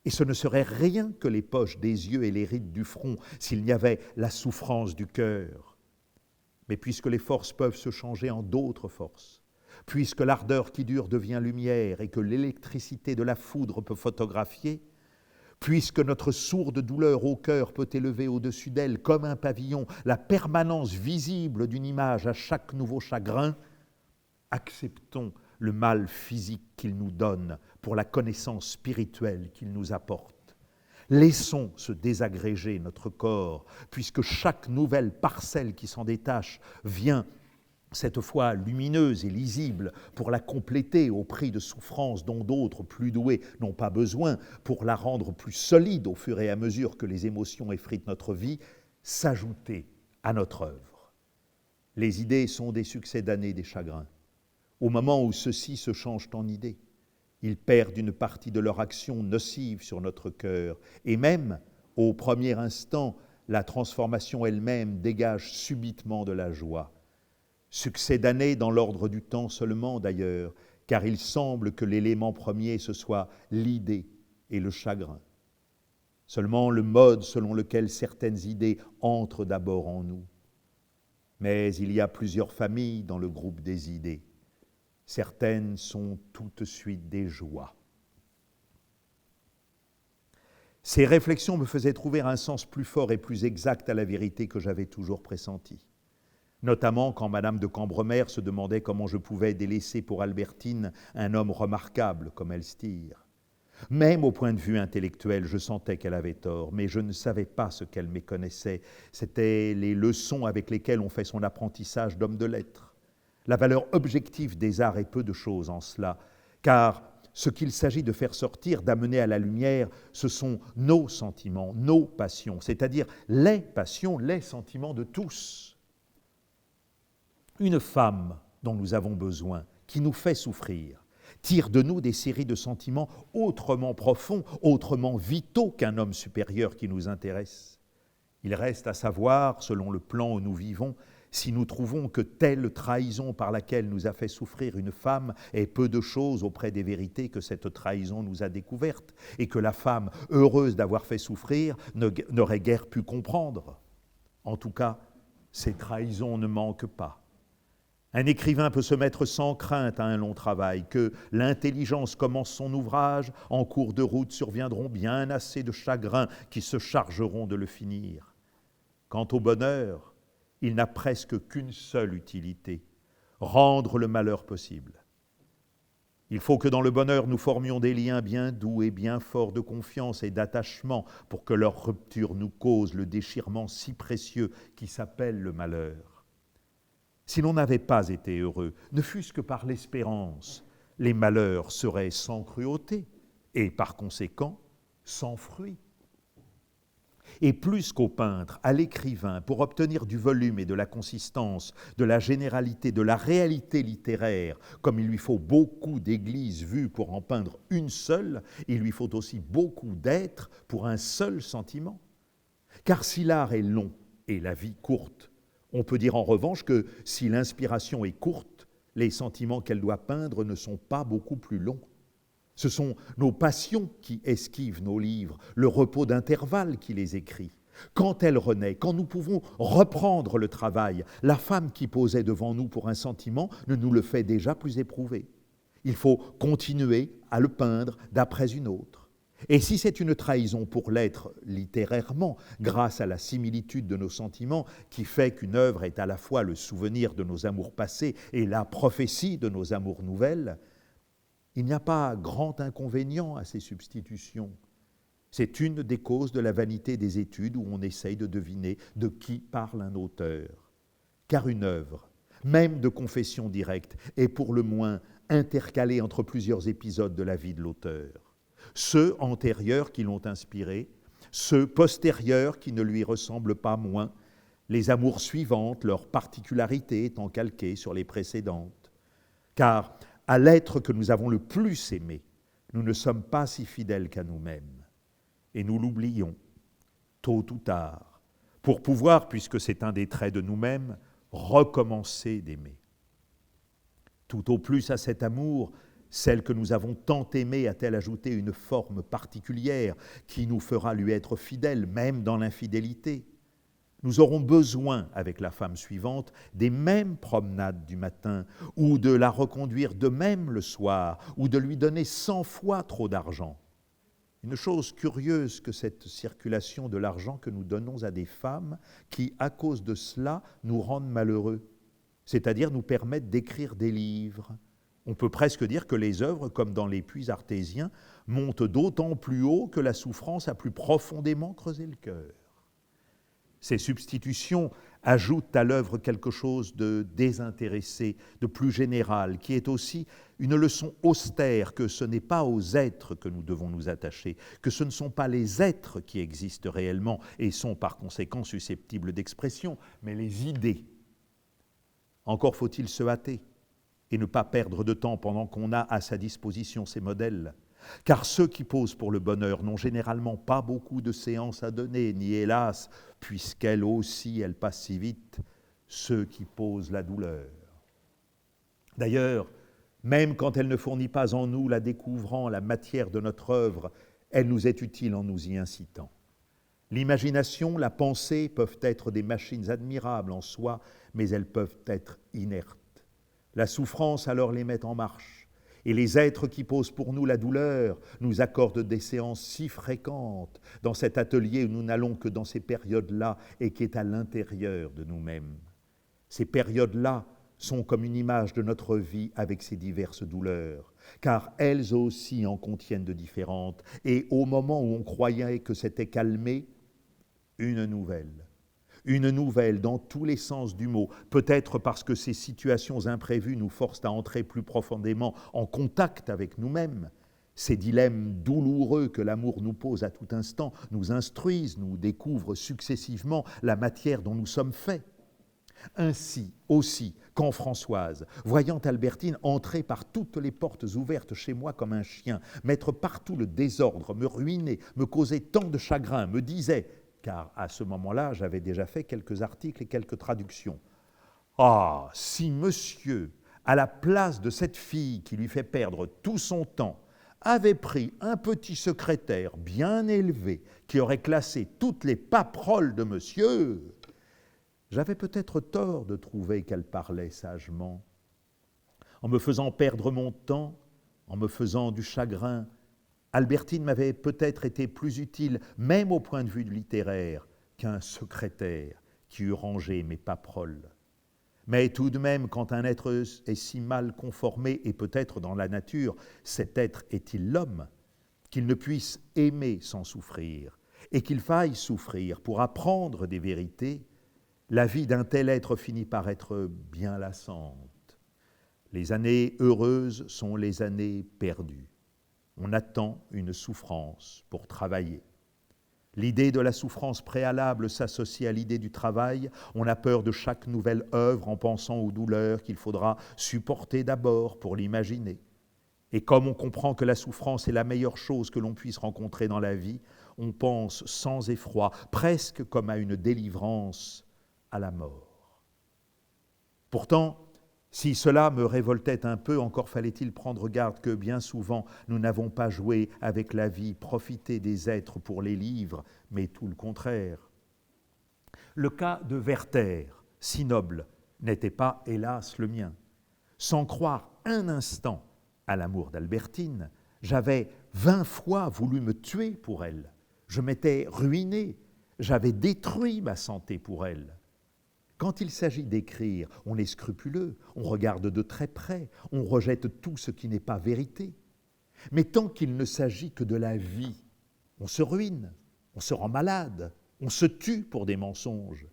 Et ce ne serait rien que les poches des yeux et les rides du front s'il n'y avait la souffrance du cœur. Mais puisque les forces peuvent se changer en d'autres forces, puisque l'ardeur qui dure devient lumière et que l'électricité de la foudre peut photographier, puisque notre sourde douleur au cœur peut élever au-dessus d'elle comme un pavillon la permanence visible d'une image à chaque nouveau chagrin, acceptons le mal physique qu'il nous donne pour la connaissance spirituelle qu'il nous apporte. Laissons se désagréger notre corps, puisque chaque nouvelle parcelle qui s'en détache vient cette fois lumineuse et lisible, pour la compléter au prix de souffrances dont d'autres, plus doués, n'ont pas besoin, pour la rendre plus solide au fur et à mesure que les émotions effritent notre vie, s'ajouter à notre œuvre. Les idées sont des succédanés des chagrins. Au moment où ceux-ci se changent en idées, ils perdent une partie de leur action nocive sur notre cœur, et même, au premier instant, la transformation elle-même dégage subitement de la joie. Succédanés dans l'ordre du temps seulement d'ailleurs, car il semble que l'élément premier ce soit l'idée et le chagrin. Seulement le mode selon lequel certaines idées entrent d'abord en nous. Mais il y a plusieurs familles dans le groupe des idées. Certaines sont tout de suite des joies. Ces réflexions me faisaient trouver un sens plus fort et plus exact à la vérité que j'avais toujours pressentie. Notamment quand Madame de Cambremer se demandait comment je pouvais délaisser pour Albertine un homme remarquable comme Elstir. Même au point de vue intellectuel, je sentais qu'elle avait tort, mais je ne savais pas ce qu'elle méconnaissait. C'étaient les leçons avec lesquelles on fait son apprentissage d'homme de lettres. La valeur objective des arts est peu de choses en cela, car ce qu'il s'agit de faire sortir, d'amener à la lumière, ce sont nos sentiments, nos passions, c'est-à-dire les passions, les sentiments de tous. Une femme dont nous avons besoin, qui nous fait souffrir, tire de nous des séries de sentiments autrement profonds, autrement vitaux qu'un homme supérieur qui nous intéresse. Il reste à savoir, selon le plan où nous vivons, si nous trouvons que telle trahison par laquelle nous a fait souffrir une femme est peu de choses auprès des vérités que cette trahison nous a découvertes, et que la femme, heureuse d'avoir fait souffrir, n'aurait guère pu comprendre. En tout cas, ces trahisons ne manquent pas. Un écrivain peut se mettre sans crainte à un long travail, que l'intelligence commence son ouvrage, en cours de route surviendront bien assez de chagrins qui se chargeront de le finir. Quant au bonheur, il n'a presque qu'une seule utilité, rendre le malheur possible. Il faut que dans le bonheur nous formions des liens bien doux et bien forts de confiance et d'attachement pour que leur rupture nous cause le déchirement si précieux qui s'appelle le malheur. Si l'on n'avait pas été heureux, ne fût-ce que par l'espérance, les malheurs seraient sans cruauté et par conséquent sans fruit. Et plus qu'au peintre, à l'écrivain, pour obtenir du volume et de la consistance, de la généralité, de la réalité littéraire, comme il lui faut beaucoup d'églises vues pour en peindre une seule, il lui faut aussi beaucoup d'êtres pour un seul sentiment. Car si l'art est long et la vie courte, on peut dire en revanche que si l'inspiration est courte, les sentiments qu'elle doit peindre ne sont pas beaucoup plus longs. Ce sont nos passions qui esquivent nos livres, le repos d'intervalle qui les écrit. Quand elle renaît, quand nous pouvons reprendre le travail, la femme qui posait devant nous pour un sentiment ne nous le fait déjà plus éprouver. Il faut continuer à le peindre d'après une autre. Et si c'est une trahison pour l'être littérairement, grâce à la similitude de nos sentiments, qui fait qu'une œuvre est à la fois le souvenir de nos amours passés et la prophétie de nos amours nouvelles, il n'y a pas grand inconvénient à ces substitutions. C'est une des causes de la vanité des études où on essaye de deviner de qui parle un auteur. Car une œuvre, même de confession directe, est pour le moins intercalée entre plusieurs épisodes de la vie de l'auteur. Ceux antérieurs qui l'ont inspiré, ceux postérieurs qui ne lui ressemblent pas moins, les amours suivantes, leurs particularités étant calquées sur les précédentes. Car à l'être que nous avons le plus aimé, nous ne sommes pas si fidèles qu'à nous-mêmes. Et nous l'oublions, tôt ou tard, pour pouvoir, puisque c'est un des traits de nous-mêmes, recommencer d'aimer. Tout au plus à cet amour, celle que nous avons tant aimée a-t-elle ajouté une forme particulière qui nous fera lui être fidèles, même dans l'infidélité. Nous aurons besoin, avec la femme suivante, des mêmes promenades du matin, ou de la reconduire de même le soir, ou de lui donner 100 fois trop d'argent. Une chose curieuse que cette circulation de l'argent que nous donnons à des femmes qui, à cause de cela, nous rendent malheureux, c'est-à-dire nous permettent d'écrire des livres, On peut presque dire que les œuvres, comme dans les puits artésiens, montent d'autant plus haut que la souffrance a plus profondément creusé le cœur. Ces substitutions ajoutent à l'œuvre quelque chose de désintéressé, de plus général, qui est aussi une leçon austère que ce n'est pas aux êtres que nous devons nous attacher, que ce ne sont pas les êtres qui existent réellement et sont par conséquent susceptibles d'expression, mais les idées. Encore faut-il se hâter et ne pas perdre de temps pendant qu'on a à sa disposition ces modèles. Car ceux qui posent pour le bonheur n'ont généralement pas beaucoup de séances à donner, ni hélas, puisqu'elles aussi, elles passent si vite, ceux qui posent la douleur. D'ailleurs, même quand elle ne fournit pas en nous la découvrant la matière de notre œuvre, elle nous est utile en nous y incitant. L'imagination, la pensée peuvent être des machines admirables en soi, mais elles peuvent être inertes. La souffrance alors les met en marche. Et les êtres qui posent pour nous la douleur nous accordent des séances si fréquentes dans cet atelier où nous n'allons que dans ces périodes-là et qui est à l'intérieur de nous-mêmes. Ces périodes-là sont comme une image de notre vie avec ses diverses douleurs, car elles aussi en contiennent de différentes. Et au moment où on croyait que c'était calmé, une nouvelle dans tous les sens du mot, peut-être parce que ces situations imprévues nous forcent à entrer plus profondément en contact avec nous-mêmes. Ces dilemmes douloureux que l'amour nous pose à tout instant nous instruisent, nous découvrent successivement la matière dont nous sommes faits. Ainsi aussi, quand Françoise, voyant Albertine entrer par toutes les portes ouvertes chez moi comme un chien, mettre partout le désordre, me ruiner, me causer tant de chagrin, me disait, car à ce moment-là, j'avais déjà fait quelques articles et quelques traductions. « Ah, si monsieur, à la place de cette fille qui lui fait perdre tout son temps, avait pris un petit secrétaire bien élevé qui aurait classé toutes les paperoles de monsieur, j'avais peut-être tort de trouver qu'elle parlait sagement. En me faisant perdre mon temps, en me faisant du chagrin, Albertine m'avait peut-être été plus utile, même au point de vue littéraire, qu'un secrétaire qui eût rangé mes paperoles. Mais tout de même, quand un être est si mal conformé, et peut-être dans la nature, cet être est-il l'homme, qu'il ne puisse aimer sans souffrir, et qu'il faille souffrir pour apprendre des vérités, la vie d'un tel être finit par être bien lassante. Les années heureuses sont les années perdues. On attend une souffrance pour travailler. L'idée de la souffrance préalable s'associe à l'idée du travail. On a peur de chaque nouvelle œuvre en pensant aux douleurs qu'il faudra supporter d'abord pour l'imaginer. Et comme on comprend que la souffrance est la meilleure chose que l'on puisse rencontrer dans la vie, on pense sans effroi, presque comme à une délivrance, à la mort. Pourtant, si cela me révoltait un peu, encore fallait-il prendre garde que bien souvent nous n'avons pas joué avec la vie, profité des êtres pour les livres, mais tout le contraire. Le cas de Werther, si noble, n'était pas, hélas, le mien. Sans croire un instant à l'amour d'Albertine, j'avais 20 fois voulu me tuer pour elle. Je m'étais ruiné, j'avais détruit ma santé pour elle. Quand il s'agit d'écrire, on est scrupuleux, on regarde de très près, on rejette tout ce qui n'est pas vérité. Mais tant qu'il ne s'agit que de la vie, on se ruine, on se rend malade, on se tue pour des mensonges.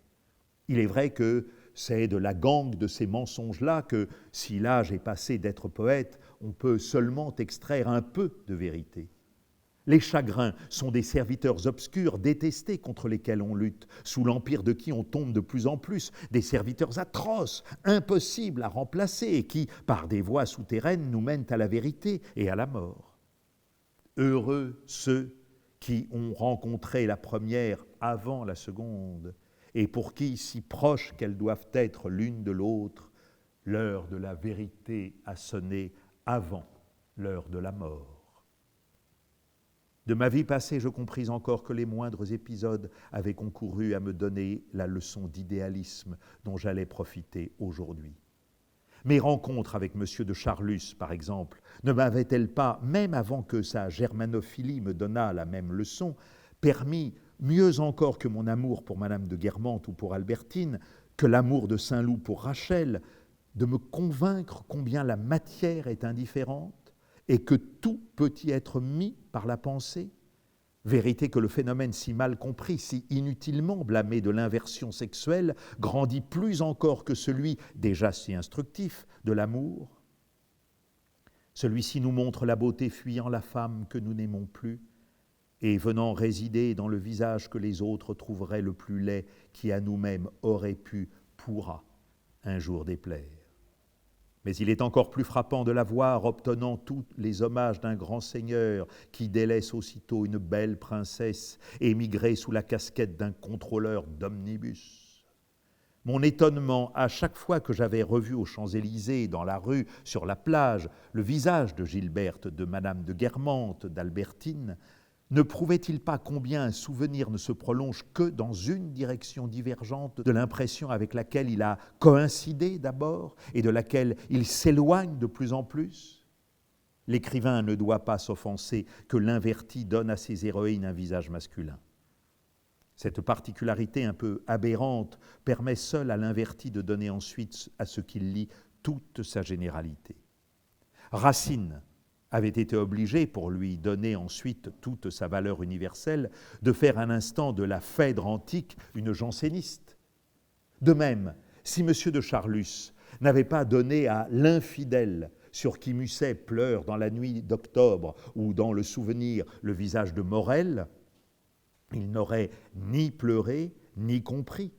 Il est vrai que c'est de la gangue de ces mensonges-là que, si l'âge est passé d'être poète, on peut seulement extraire un peu de vérité. Les chagrins sont des serviteurs obscurs détestés contre lesquels on lutte, sous l'empire de qui on tombe de plus en plus, des serviteurs atroces, impossibles à remplacer et qui, par des voies souterraines, nous mènent à la vérité et à la mort. Heureux ceux qui ont rencontré la première avant la seconde et pour qui, si proches qu'elles doivent être l'une de l'autre, l'heure de la vérité a sonné avant l'heure de la mort. De ma vie passée, je compris encore que les moindres épisodes avaient concouru à me donner la leçon d'idéalisme dont j'allais profiter aujourd'hui. Mes rencontres avec M. de Charlus, par exemple, ne m'avaient-elles pas, même avant que sa germanophilie me donnât la même leçon, permis, mieux encore que mon amour pour Madame de Guermantes ou pour Albertine, que l'amour de Saint-Loup pour Rachel, de me convaincre combien la matière est indifférente et que tout peut y être mis par la pensée, vérité que le phénomène si mal compris, si inutilement blâmé de l'inversion sexuelle, grandit plus encore que celui, déjà si instructif, de l'amour. Celui-ci nous montre la beauté fuyant la femme que nous n'aimons plus, et venant résider dans le visage que les autres trouveraient le plus laid, qui à nous-mêmes aurait pu, pourra, un jour déplaire. Mais il est encore plus frappant de la voir obtenant tous les hommages d'un grand seigneur qui délaisse aussitôt une belle princesse émigrée sous la casquette d'un contrôleur d'omnibus. Mon étonnement, à chaque fois que j'avais revu aux Champs-Élysées, dans la rue, sur la plage, le visage de Gilberte, de Madame de Guermantes, d'Albertine, ne prouvait-il pas combien un souvenir ne se prolonge que dans une direction divergente de l'impression avec laquelle il a coïncidé d'abord et de laquelle il s'éloigne de plus en plus? L'écrivain ne doit pas s'offenser que l'inverti donne à ses héroïnes un visage masculin. Cette particularité un peu aberrante permet seule à l'inverti de donner ensuite à ce qu'il lit toute sa généralité. Racine avait été obligé, pour lui donner ensuite toute sa valeur universelle, de faire un instant de la Phèdre antique une janséniste. De même, si M. de Charlus n'avait pas donné à l'infidèle sur qui Musset pleure dans la nuit d'octobre ou dans le souvenir le visage de Morel, il n'aurait ni pleuré ni compris,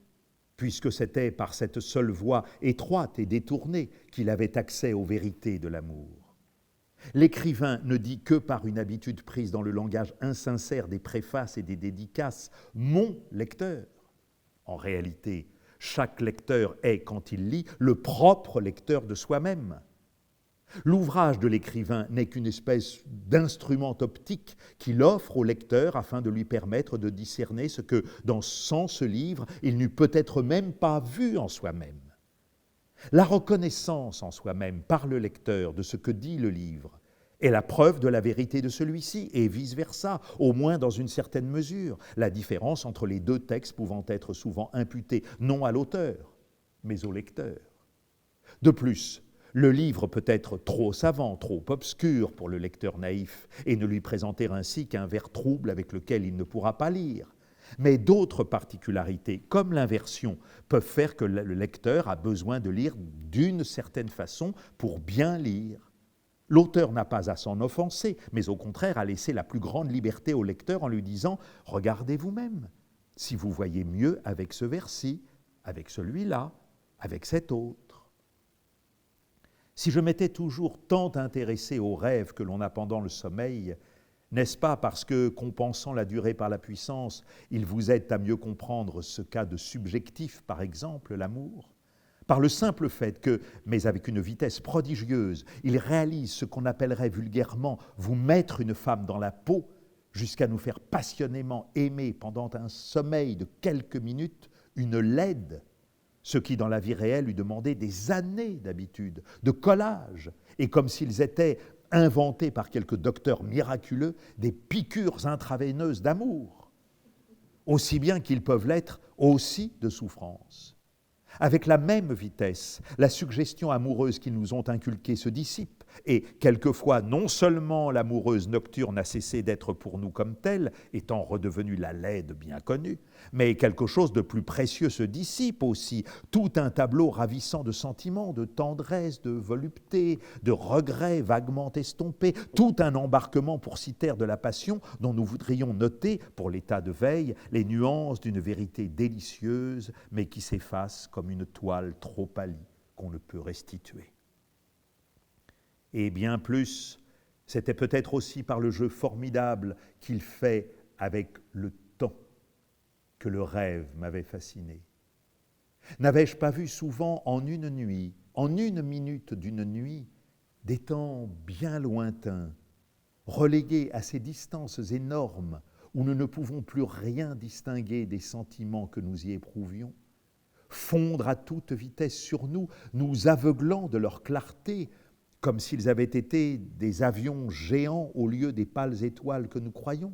puisque c'était par cette seule voie étroite et détournée qu'il avait accès aux vérités de l'amour. L'écrivain ne dit que par une habitude prise dans le langage insincère des préfaces et des dédicaces « mon lecteur ». En réalité, chaque lecteur est, quand il lit, le propre lecteur de soi-même. L'ouvrage de l'écrivain n'est qu'une espèce d'instrument optique qu'il offre au lecteur afin de lui permettre de discerner ce que, sans ce livre, il n'eût peut-être même pas vu en soi-même. La reconnaissance en soi-même par le lecteur de ce que dit le livre est la preuve de la vérité de celui-ci, et vice-versa, au moins dans une certaine mesure, la différence entre les deux textes pouvant être souvent imputée non à l'auteur, mais au lecteur. De plus, le livre peut être trop savant, trop obscur pour le lecteur naïf, et ne lui présenter ainsi qu'un vers trouble avec lequel il ne pourra pas lire. Mais d'autres particularités, comme l'inversion, peuvent faire que le lecteur a besoin de lire d'une certaine façon pour bien lire. L'auteur n'a pas à s'en offenser, mais au contraire à laisser la plus grande liberté au lecteur en lui disant « Regardez vous-même, si vous voyez mieux avec ce vers-ci, avec celui-là, avec cet autre. » Si je m'étais toujours tant intéressé aux rêves que l'on a pendant le sommeil, n'est-ce pas parce que, compensant la durée par la puissance, il vous aide à mieux comprendre ce cas de subjectif, par exemple, l'amour? Par le simple fait que, mais avec une vitesse prodigieuse, il réalise ce qu'on appellerait vulgairement vous mettre une femme dans la peau, jusqu'à nous faire passionnément aimer pendant un sommeil de quelques minutes une laide, ce qui dans la vie réelle lui demandait des années d'habitude, de collage, et comme s'ils étaient inventés par quelques docteurs miraculeux, des piqûres intraveineuses d'amour, aussi bien qu'ils peuvent l'être aussi de souffrance. Avec la même vitesse, la suggestion amoureuse qu'ils nous ont inculquée se dissipe, et quelquefois non seulement l'amoureuse nocturne a cessé d'être pour nous comme telle, étant redevenue la laide bien connue, mais quelque chose de plus précieux se dissipe aussi, tout un tableau ravissant de sentiments, de tendresse, de volupté, de regrets vaguement estompés, tout un embarquement poursitaire de la passion dont nous voudrions noter, pour l'état de veille, les nuances d'une vérité délicieuse, mais qui s'efface comme une toile trop pâlie qu'on ne peut restituer. Et bien plus, c'était peut-être aussi par le jeu formidable qu'il fait avec le temps que le rêve m'avait fasciné. N'avais-je pas vu souvent en une nuit, en une minute d'une nuit, des temps bien lointains, relégués à ces distances énormes où nous ne pouvons plus rien distinguer des sentiments que nous y éprouvions, fondre à toute vitesse sur nous, nous aveuglant de leur clarté, comme s'ils avaient été des avions géants au lieu des pâles étoiles que nous croyons,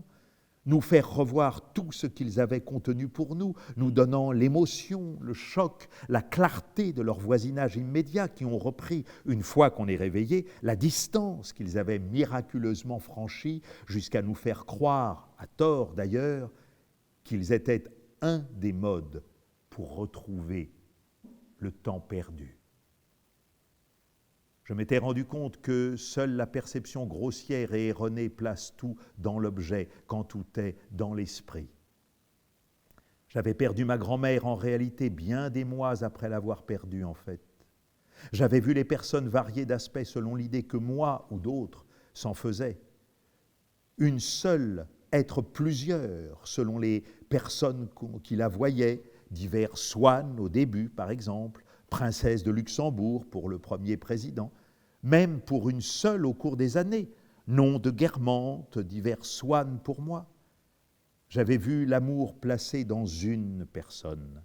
nous faire revoir tout ce qu'ils avaient contenu pour nous, nous donnant l'émotion, le choc, la clarté de leur voisinage immédiat qui ont repris, une fois qu'on est réveillé, la distance qu'ils avaient miraculeusement franchie jusqu'à nous faire croire, à tort d'ailleurs, qu'ils étaient un des modes pour retrouver le temps perdu. Je m'étais rendu compte que seule la perception grossière et erronée place tout dans l'objet, quand tout est dans l'esprit. J'avais perdu ma grand-mère en réalité bien des mois après l'avoir perdue en fait. J'avais vu les personnes variées d'aspect selon l'idée que moi ou d'autres s'en faisaient. Une seule, être plusieurs selon les personnes qui la voyaient, divers Swann au début par exemple, princesse de Luxembourg pour le premier président, même pour une seule au cours des années, nom de Guermantes, divers Swann pour moi. J'avais vu l'amour placé dans une personne,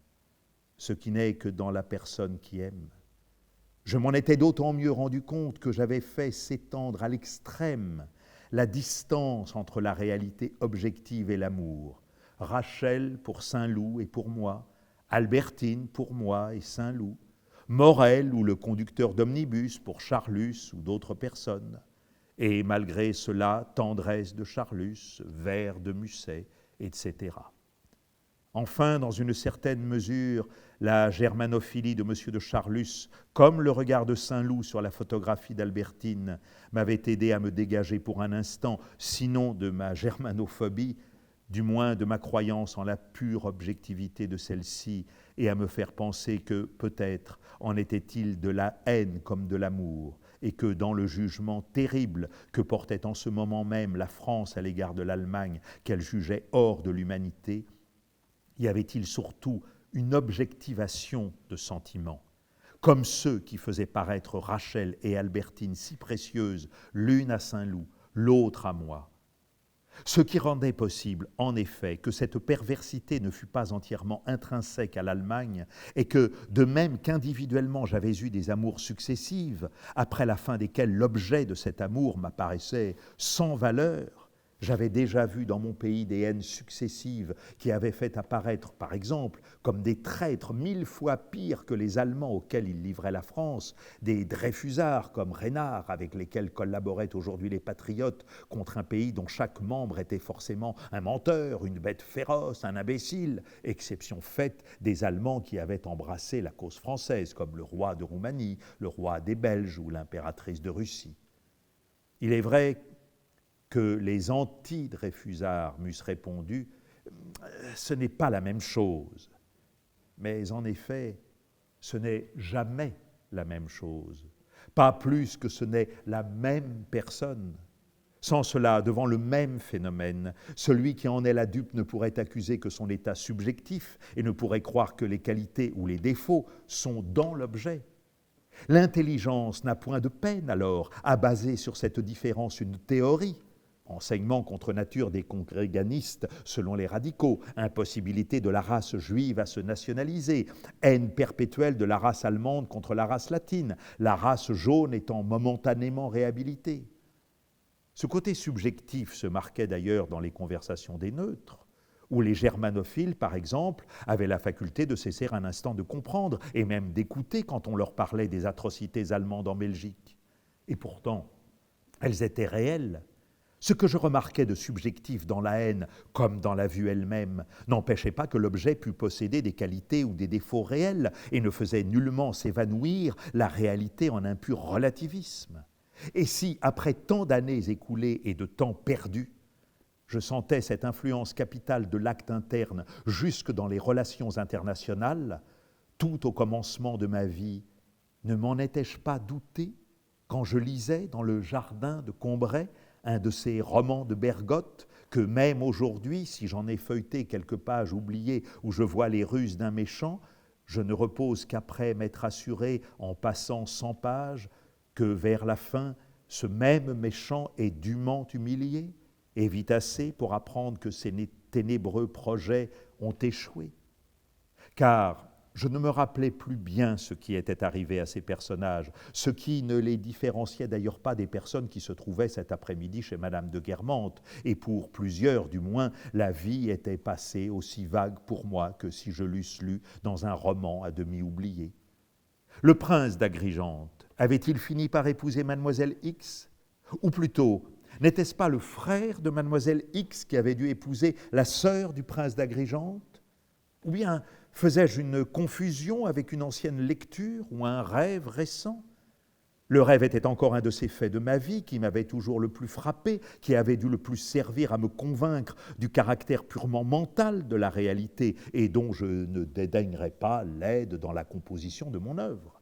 ce qui n'est que dans la personne qui aime. Je m'en étais d'autant mieux rendu compte que j'avais fait s'étendre à l'extrême la distance entre la réalité objective et l'amour. Rachel pour Saint-Loup et pour moi, Albertine pour moi et Saint-Loup, Morel ou le conducteur d'omnibus pour Charlus ou d'autres personnes, et malgré cela, tendresse de Charlus, vers de Musset, etc. Enfin, dans une certaine mesure, la germanophilie de M. de Charlus, comme le regard de Saint-Loup sur la photographie d'Albertine, m'avait aidé à me dégager pour un instant, sinon de ma germanophobie, du moins de ma croyance en la pure objectivité de celle-ci, et à me faire penser que, peut-être, en était-il de la haine comme de l'amour, et que dans le jugement terrible que portait en ce moment même la France à l'égard de l'Allemagne, qu'elle jugeait hors de l'humanité, y avait-il surtout une objectivation de sentiments, comme ceux qui faisaient paraître Rachel et Albertine si précieuses, l'une à Saint-Loup, l'autre à moi. Ce qui rendait possible, en effet, que cette perversité ne fût pas entièrement intrinsèque à l'Allemagne et que, de même qu'individuellement j'avais eu des amours successives, après la fin desquelles l'objet de cet amour m'apparaissait sans valeur, j'avais déjà vu dans mon pays des haines successives qui avaient fait apparaître, par exemple, comme des traîtres 1000 fois pires que les Allemands auxquels ils livraient la France, des Dreyfusards comme Reynard, avec lesquels collaboraient aujourd'hui les patriotes contre un pays dont chaque membre était forcément un menteur, une bête féroce, un imbécile, exception faite des Allemands qui avaient embrassé la cause française, comme le roi de Roumanie, le roi des Belges ou l'impératrice de Russie. Il est vrai que les anti-Dreyfusards m'eussent répondu « ce n'est pas la même chose ». Mais en effet, ce n'est jamais la même chose, pas plus que ce n'est la même personne. Sans cela, devant le même phénomène, celui qui en est la dupe ne pourrait accuser que son état subjectif et ne pourrait croire que les qualités ou les défauts sont dans l'objet. L'intelligence n'a point de peine alors à baser sur cette différence une théorie. Enseignement contre nature des congréganistes selon les radicaux, impossibilité de la race juive à se nationaliser, haine perpétuelle de la race allemande contre la race latine, la race jaune étant momentanément réhabilitée. Ce côté subjectif se marquait d'ailleurs dans les conversations des neutres, où les germanophiles, par exemple, avaient la faculté de cesser un instant de comprendre et même d'écouter quand on leur parlait des atrocités allemandes en Belgique. Et pourtant, elles étaient réelles. Ce que je remarquais de subjectif dans la haine, comme dans la vue elle-même, n'empêchait pas que l'objet pût posséder des qualités ou des défauts réels et ne faisait nullement s'évanouir la réalité en un pur relativisme. Et si, après tant d'années écoulées et de temps perdus, je sentais cette influence capitale de l'acte interne jusque dans les relations internationales, tout au commencement de ma vie, ne m'en étais-je pas douté quand je lisais dans le jardin de Combray un de ces romans de Bergotte que même aujourd'hui, si j'en ai feuilleté quelques pages oubliées où je vois les ruses d'un méchant, je ne repose qu'après m'être assuré, en passant 100 pages, que vers la fin, ce même méchant est dûment humilié et vite assez pour apprendre que ses ténébreux projets ont échoué. Car je ne me rappelais plus bien ce qui était arrivé à ces personnages, ce qui ne les différenciait d'ailleurs pas des personnes qui se trouvaient cet après-midi chez Madame de Guermantes, et pour plusieurs du moins, la vie était passée aussi vague pour moi que si je l'eusse lu dans un roman à demi oublié. Le prince d'Agrigente avait-il fini par épouser Mademoiselle X? Ou plutôt, n'était-ce pas le frère de Mademoiselle X qui avait dû épouser la sœur du prince d'Agrigente? Ou bien faisais-je une confusion avec une ancienne lecture ou un rêve récent? Le rêve était encore un de ces faits de ma vie qui m'avait toujours le plus frappé, qui avait dû le plus servir à me convaincre du caractère purement mental de la réalité et dont je ne dédaignerais pas l'aide dans la composition de mon œuvre.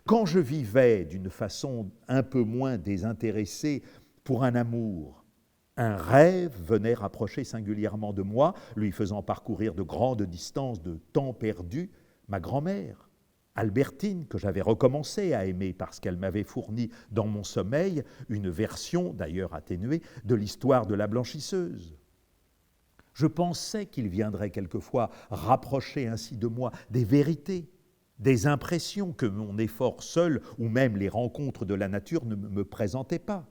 Quand je vivais d'une façon un peu moins désintéressée pour un amour, un rêve venait rapprocher singulièrement de moi, lui faisant parcourir de grandes distances de temps perdu, ma grand-mère, Albertine, que j'avais recommencé à aimer parce qu'elle m'avait fourni dans mon sommeil une version, d'ailleurs atténuée, de l'histoire de la blanchisseuse. Je pensais qu'il viendrait quelquefois rapprocher ainsi de moi des vérités, des impressions que mon effort seul ou même les rencontres de la nature ne me présentaient pas,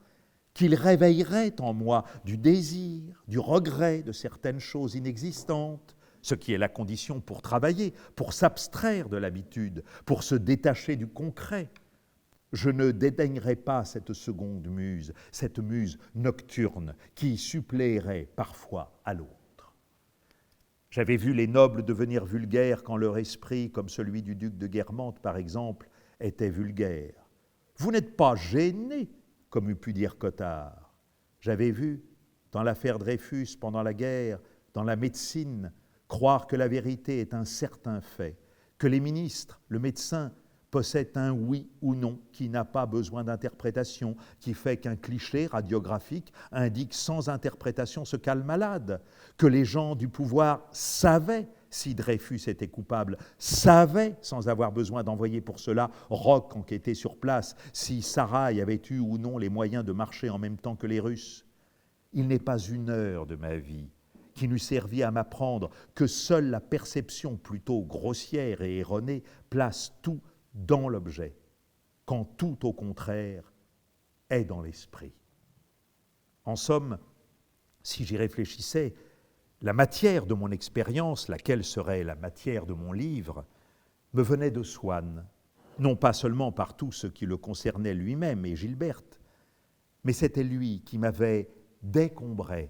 qu'il réveillerait en moi du désir, du regret de certaines choses inexistantes, ce qui est la condition pour travailler, pour s'abstraire de l'habitude, pour se détacher du concret. Je ne dédaignerai pas cette seconde muse, cette muse nocturne qui suppléerait parfois à l'autre. J'avais vu les nobles devenir vulgaires quand leur esprit, comme celui du duc de Guermantes par exemple, était vulgaire. Vous n'êtes pas gêné, comme eût pu dire Cottard. J'avais vu, dans l'affaire Dreyfus pendant la guerre, dans la médecine, croire que la vérité est un certain fait, que les ministres, le médecin, possèdent un oui ou non qui n'a pas besoin d'interprétation, qui fait qu'un cliché radiographique indique sans interprétation ce qu'a le malade, que les gens du pouvoir savaient si Dreyfus était coupable, savaient, sans avoir besoin d'envoyer pour cela Roch enquêter sur place, si Saraï avait eu ou non les moyens de marcher en même temps que les Russes. Il n'est pas une heure de ma vie qui n'eût servi à m'apprendre que seule la perception plutôt grossière et erronée place tout dans l'objet, quand tout au contraire est dans l'esprit. En somme, si j'y réfléchissais, la matière de mon expérience, laquelle serait la matière de mon livre, me venait de Swann, non pas seulement par tout ce qui le concernait lui-même et Gilberte, mais c'était lui qui m'avait, dès Combray,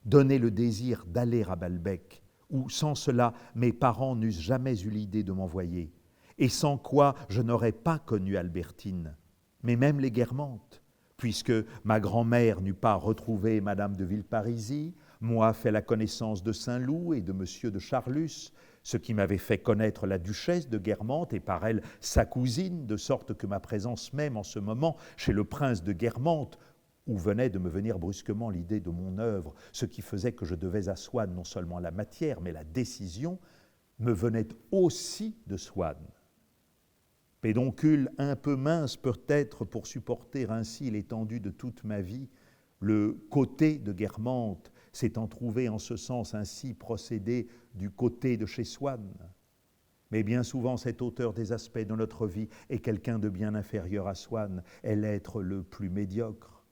donné le désir d'aller à Balbec, où sans cela mes parents n'eussent jamais eu l'idée de m'envoyer, et sans quoi je n'aurais pas connu Albertine, mais même les Guermantes, puisque ma grand-mère n'eût pas retrouvé Madame de Villeparisis, moi fait la connaissance de Saint-Loup et de Monsieur de Charlus, ce qui m'avait fait connaître la duchesse de Guermantes et par elle sa cousine, de sorte que ma présence même en ce moment chez le prince de Guermantes, où venait de me venir brusquement l'idée de mon œuvre, ce qui faisait que je devais à Swann non seulement la matière, mais la décision, me venait aussi de Swann. Pédoncule un peu mince peut-être pour supporter ainsi l'étendue de toute ma vie, le côté de Guermantes s'étant trouvé en ce sens ainsi procédé du côté de chez Swann. Mais bien souvent cet auteur des aspects de notre vie est quelqu'un de bien inférieur à Swann, est l'être le plus médiocre.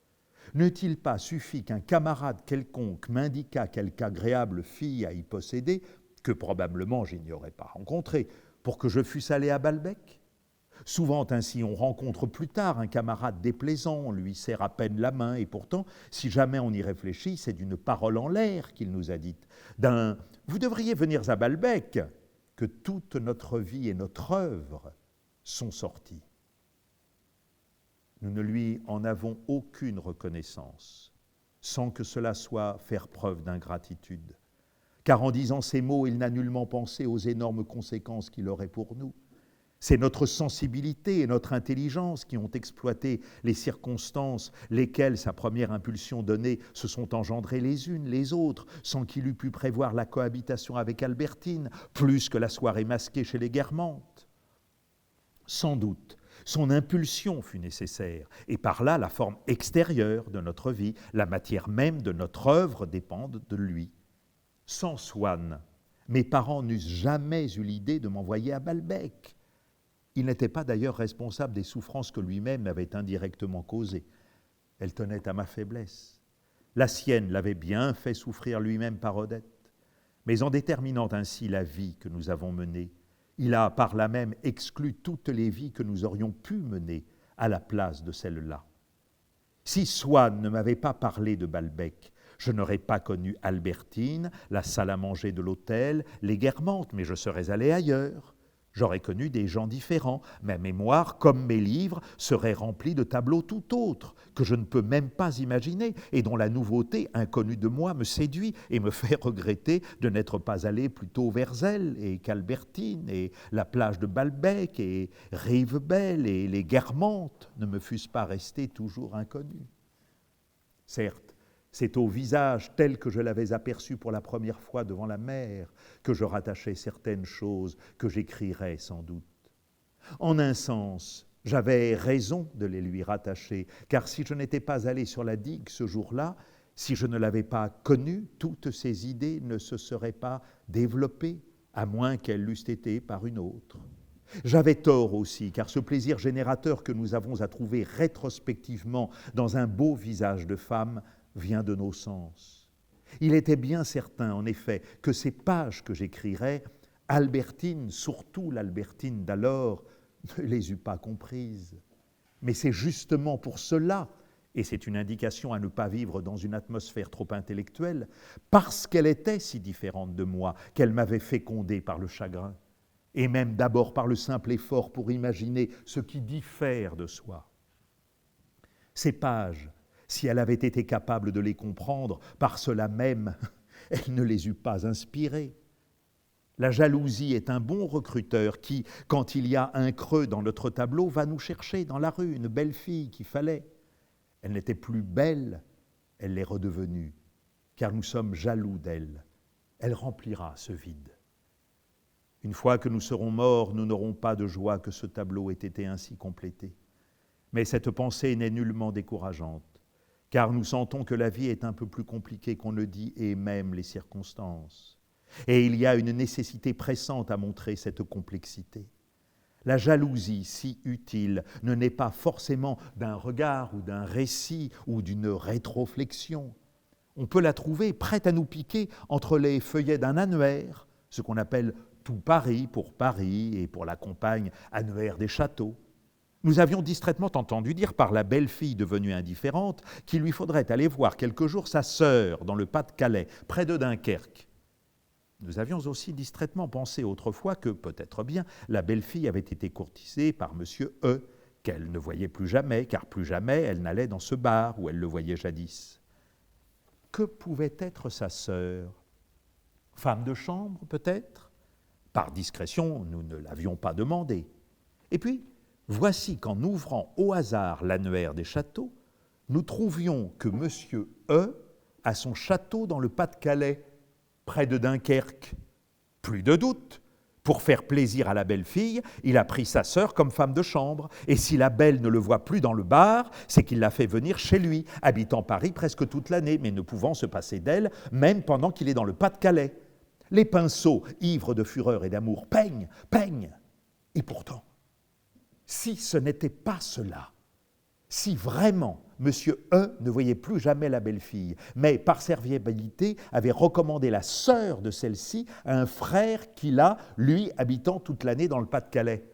N'eût-il pas suffi qu'un camarade quelconque m'indiquât quelque agréable fille à y posséder, que probablement je n'aurais pas rencontrée, pour que je fusse allé à Balbec? Souvent ainsi on rencontre plus tard un camarade déplaisant, on lui serre à peine la main, et pourtant, si jamais on y réfléchit, c'est d'une parole en l'air qu'il nous a dite, d'un « vous devriez venir à Balbec » que toute notre vie et notre œuvre sont sorties. Nous ne lui en avons aucune reconnaissance, sans que cela soit faire preuve d'ingratitude, car en disant ces mots, il n'a nullement pensé aux énormes conséquences qu'il aurait pour nous. C'est notre sensibilité et notre intelligence qui ont exploité les circonstances, lesquelles, sa première impulsion donnée, se sont engendrées les unes les autres, sans qu'il eût pu prévoir la cohabitation avec Albertine, plus que la soirée masquée chez les Guermantes. Sans doute, son impulsion fut nécessaire, et par là la forme extérieure de notre vie, la matière même de notre œuvre dépendent de lui. Sans Swann, Mes parents n'eussent jamais eu l'idée de m'envoyer à Balbec. Il n'était pas d'ailleurs responsable des souffrances que lui-même avait indirectement causées. Elles tenaient à ma faiblesse. La sienne l'avait bien fait souffrir lui-même par Odette. Mais en déterminant ainsi la vie que nous avons menée, il a par là même exclu toutes les vies que nous aurions pu mener à la place de celle-là. Si Swann ne m'avait pas parlé de Balbec, je n'aurais pas connu Albertine, la salle à manger de l'hôtel, les Guermantes, mais je serais allé ailleurs. J'aurais connu des gens différents. Ma mémoire, comme mes livres, serait remplie de tableaux tout autres, que je ne peux même pas imaginer, et dont la nouveauté, inconnue de moi, me séduit et me fait regretter de n'être pas allé plutôt vers elle, et qu'Albertine, et la plage de Balbec, et Rivebelle, et les Guermantes ne me fussent pas restés toujours inconnus. Certes, c'est au visage tel que je l'avais aperçu pour la première fois devant la mer que je rattachais certaines choses que j'écrirais sans doute. En un sens, j'avais raison de les lui rattacher, car si je n'étais pas allé sur la digue ce jour-là, si je ne l'avais pas connue, toutes ces idées ne se seraient pas développées, à moins qu'elles l'eussent été par une autre. J'avais tort aussi, car ce plaisir générateur que nous avons à trouver rétrospectivement dans un beau visage de femme vient de nos sens. Il était bien certain, en effet, que ces pages que j'écrirais, Albertine, surtout l'Albertine d'alors, ne les eût pas comprises. Mais c'est justement pour cela, et c'est une indication à ne pas vivre dans une atmosphère trop intellectuelle, parce qu'elle était si différente de moi, qu'elle m'avait fécondé par le chagrin, et même d'abord par le simple effort pour imaginer ce qui diffère de soi. Ces pages, si elle avait été capable de les comprendre, par cela même, elle ne les eût pas inspirées. La jalousie est un bon recruteur qui, quand il y a un creux dans notre tableau, va nous chercher dans la rue une belle fille qu'il fallait. Elle n'était plus belle, elle l'est redevenue, car nous sommes jaloux d'elle. Elle remplira ce vide. Une fois que nous serons morts, nous n'aurons pas de joie que ce tableau ait été ainsi complété. Mais cette pensée n'est nullement décourageante, car nous sentons que la vie est un peu plus compliquée qu'on ne dit, et même les circonstances. Et il y a une nécessité pressante à montrer cette complexité. La jalousie, si utile, ne naît pas forcément d'un regard ou d'un récit ou d'une rétroflexion. On peut la trouver prête à nous piquer entre les feuillets d'un annuaire, ce qu'on appelle tout Paris pour Paris et pour la campagne annuaire des châteaux. Nous avions distraitement entendu dire par la belle-fille devenue indifférente qu'il lui faudrait aller voir quelque jour sa sœur dans le Pas-de-Calais, près de Dunkerque. Nous avions aussi distraitement pensé autrefois que, peut-être bien, la belle-fille avait été courtisée par M. E., qu'elle ne voyait plus jamais, car plus jamais elle n'allait dans ce bar où elle le voyait jadis. Que pouvait être sa sœur? Femme de chambre, peut-être? Par discrétion, nous ne l'avions pas demandé. Et puis, voici qu'en ouvrant au hasard l'annuaire des châteaux, nous trouvions que M. E. a son château dans le Pas-de-Calais, près de Dunkerque. Plus de doute. Pour faire plaisir à la belle-fille, il a pris sa sœur comme femme de chambre. Et si la belle ne le voit plus dans le bar, c'est qu'il l'a fait venir chez lui, habitant Paris presque toute l'année, mais ne pouvant se passer d'elle, même pendant qu'il est dans le Pas-de-Calais. Les pinceaux, ivres de fureur et d'amour, peignent. Et pourtant, si ce n'était pas cela, si vraiment M. E. ne voyait plus jamais la belle-fille, mais par serviabilité avait recommandé la sœur de celle-ci à un frère qu'il a, lui, habitant toute l'année dans le Pas-de-Calais.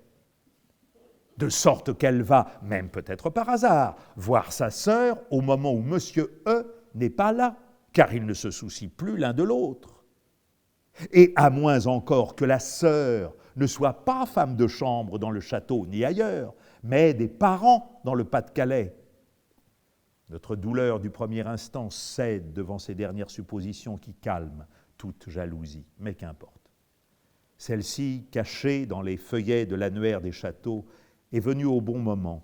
De sorte qu'elle va, même peut-être par hasard, voir sa sœur au moment où M. E. n'est pas là, car ils ne se soucient plus l'un de l'autre. Et à moins encore que la sœur ne soit pas femme de chambre dans le château ni ailleurs, mais des parents dans le Pas-de-Calais. Notre douleur du premier instant cède devant ces dernières suppositions qui calment toute jalousie, mais qu'importe. Celle-ci, cachée dans les feuillets de l'annuaire des châteaux, est venue au bon moment,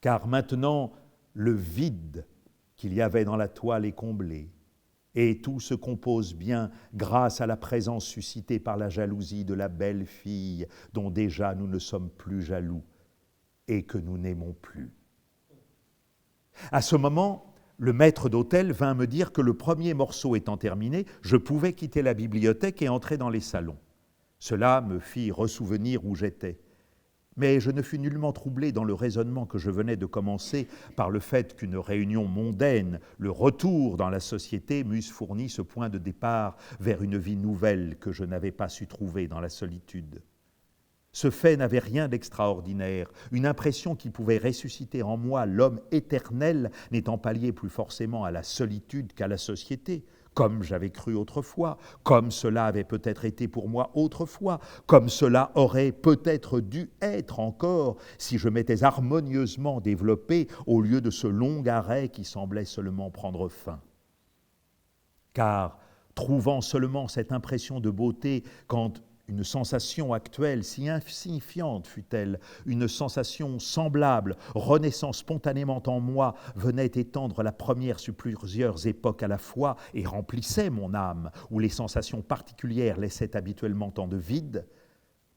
car maintenant le vide qu'il y avait dans la toile est comblé, et tout se compose bien grâce à la présence suscitée par la jalousie de la belle fille dont déjà nous ne sommes plus jaloux et que nous n'aimons plus. À ce moment, le maître d'hôtel vint me dire que le premier morceau étant terminé, je pouvais quitter la bibliothèque et entrer dans les salons. Cela me fit ressouvenir où j'étais. Mais je ne fus nullement troublé dans le raisonnement que je venais de commencer par le fait qu'une réunion mondaine, le retour dans la société, m'eussent fourni ce point de départ vers une vie nouvelle que je n'avais pas su trouver dans la solitude. Ce fait n'avait rien d'extraordinaire, une impression qui pouvait ressusciter en moi l'homme éternel n'étant pas lié plus forcément à la solitude qu'à la société, comme j'avais cru autrefois, comme cela avait peut-être été pour moi autrefois, comme cela aurait peut-être dû être encore si je m'étais harmonieusement développé au lieu de ce long arrêt qui semblait seulement prendre fin. Car, trouvant seulement cette impression de beauté quand une sensation actuelle, si insignifiante fut-elle, une sensation semblable, renaissant spontanément en moi, venait étendre la première sur plusieurs époques à la fois et remplissait mon âme, où les sensations particulières laissaient habituellement tant de vide,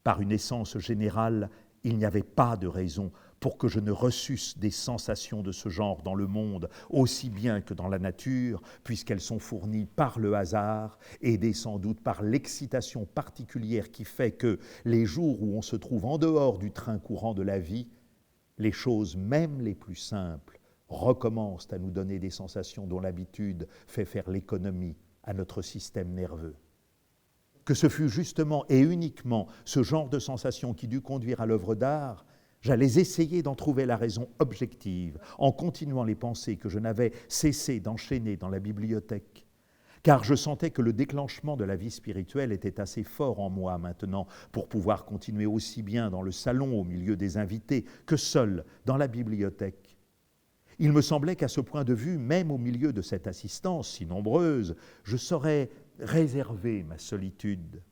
par une essence générale, il n'y avait pas de raison pour que je ne reçusse des sensations de ce genre dans le monde, aussi bien que dans la nature, puisqu'elles sont fournies par le hasard, aidées sans doute par l'excitation particulière qui fait que, les jours où on se trouve en dehors du train courant de la vie, les choses même les plus simples recommencent à nous donner des sensations dont l'habitude fait faire l'économie à notre système nerveux. Que ce fût justement et uniquement ce genre de sensation qui dut conduire à l'œuvre d'art, j'allais essayer d'en trouver la raison objective en continuant les pensées que je n'avais cessé d'enchaîner dans la bibliothèque, car je sentais que le déclenchement de la vie spirituelle était assez fort en moi maintenant pour pouvoir continuer aussi bien dans le salon au milieu des invités que seul dans la bibliothèque. Il me semblait qu'à ce point de vue, même au milieu de cette assistance si nombreuse, je saurais réserver ma solitude.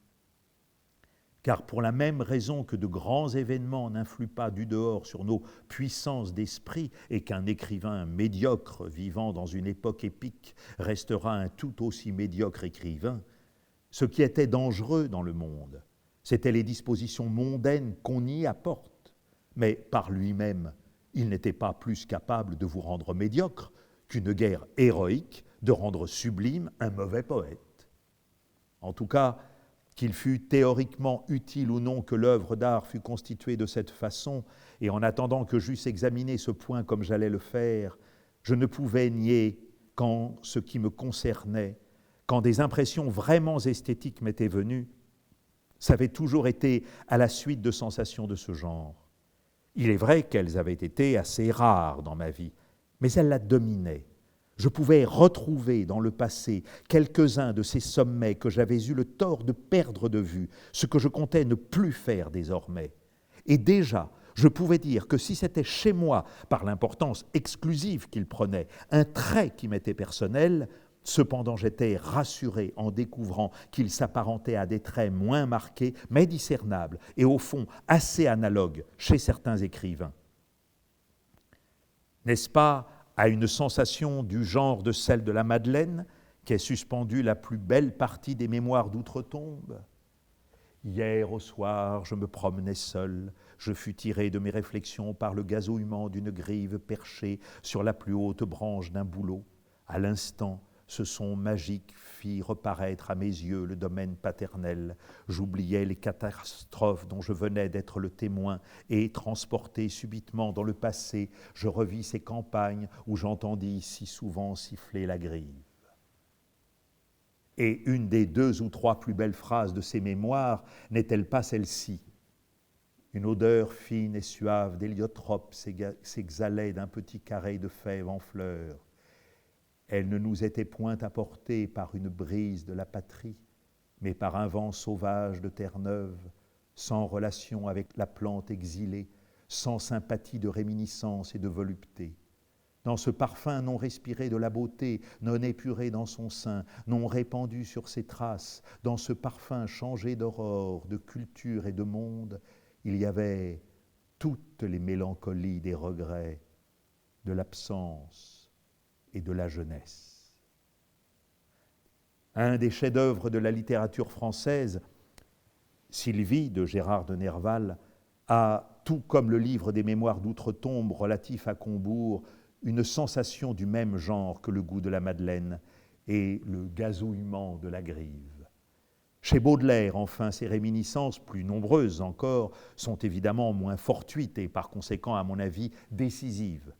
Car pour la même raison que de grands événements n'influent pas du dehors sur nos puissances d'esprit et qu'un écrivain médiocre vivant dans une époque épique restera un tout aussi médiocre écrivain, ce qui était dangereux dans le monde, c'étaient les dispositions mondaines qu'on y apporte, mais par lui-même, il n'était pas plus capable de vous rendre médiocre qu'une guerre héroïque de rendre sublime un mauvais poète. En tout cas, qu'il fût théoriquement utile ou non que l'œuvre d'art fût constituée de cette façon, et en attendant que j'eusse examiné ce point comme j'allais le faire, je ne pouvais nier qu'en ce qui me concernait, quand des impressions vraiment esthétiques m'étaient venues, ça avait toujours été à la suite de sensations de ce genre. Il est vrai qu'elles avaient été assez rares dans ma vie, mais elles la dominaient. Je pouvais retrouver dans le passé quelques-uns de ces sommets que j'avais eu le tort de perdre de vue, ce que je comptais ne plus faire désormais. Et déjà, je pouvais dire que si c'était chez moi, par l'importance exclusive qu'il prenait, un trait qui m'était personnel, cependant j'étais rassuré en découvrant qu'il s'apparentait à des traits moins marqués, mais discernables, et au fond assez analogues chez certains écrivains. N'est-ce pas à une sensation du genre de celle de la Madeleine, qu'est suspendue la plus belle partie des mémoires d'outre-tombe ? Hier au soir, je me promenais seul, je fus tiré de mes réflexions par le gazouillement d'une grive perchée sur la plus haute branche d'un bouleau. À l'instant, ce son magique fit reparaître à mes yeux le domaine paternel. J'oubliais les catastrophes dont je venais d'être le témoin et, transporté subitement dans le passé, je revis ces campagnes où j'entendis si souvent siffler la grive. Et une des 2 ou 3 plus belles phrases de ces mémoires n'est-elle pas celle-ci ? Une odeur fine et suave d'héliotrope s'exhalait d'un petit carré de fèves en fleurs. Elle ne nous était point apportée par une brise de la patrie, mais par un vent sauvage de terre neuve, sans relation avec la plante exilée, sans sympathie de réminiscence et de volupté. Dans ce parfum non respiré de la beauté, non épuré dans son sein, non répandu sur ses traces, dans ce parfum changé d'aurore, de culture et de monde, il y avait toutes les mélancolies des regrets, de l'absence et de la jeunesse. Un des chefs-d'œuvre de la littérature française, Sylvie de Gérard de Nerval, a, tout comme le livre des Mémoires d'outre-tombe relatif à Combourg, une sensation du même genre que le goût de la madeleine et le gazouillement de la grive. Chez Baudelaire, enfin, ces réminiscences, plus nombreuses encore, sont évidemment moins fortuites et par conséquent, à mon avis, décisives.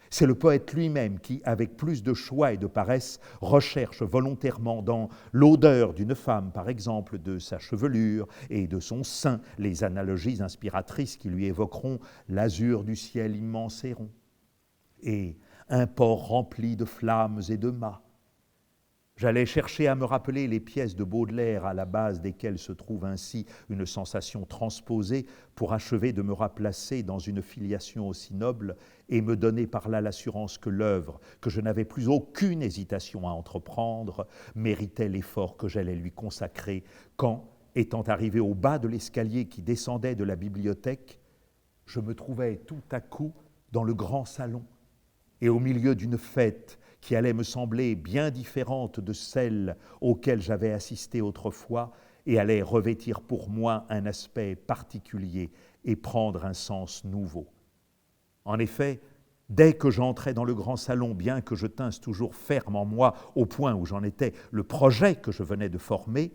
C'est le poète lui-même qui, avec plus de choix et de paresse, recherche volontairement dans l'odeur d'une femme, par exemple, de sa chevelure et de son sein, les analogies inspiratrices qui lui évoqueront l'azur du ciel immense et rond, et un port rempli de flammes et de mâts. J'allais chercher à me rappeler les pièces de Baudelaire à la base desquelles se trouve ainsi une sensation transposée pour achever de me replacer dans une filiation aussi noble et me donner par là l'assurance que l'œuvre, que je n'avais plus aucune hésitation à entreprendre, méritait l'effort que j'allais lui consacrer quand, étant arrivé au bas de l'escalier qui descendait de la bibliothèque, je me trouvais tout à coup dans le grand salon et au milieu d'une fête qui allait me sembler bien différente de celle auxquelles j'avais assisté autrefois et allait revêtir pour moi un aspect particulier et prendre un sens nouveau. En effet, dès que j'entrais dans le grand salon, bien que je tinsse toujours ferme en moi au point où j'en étais le projet que je venais de former,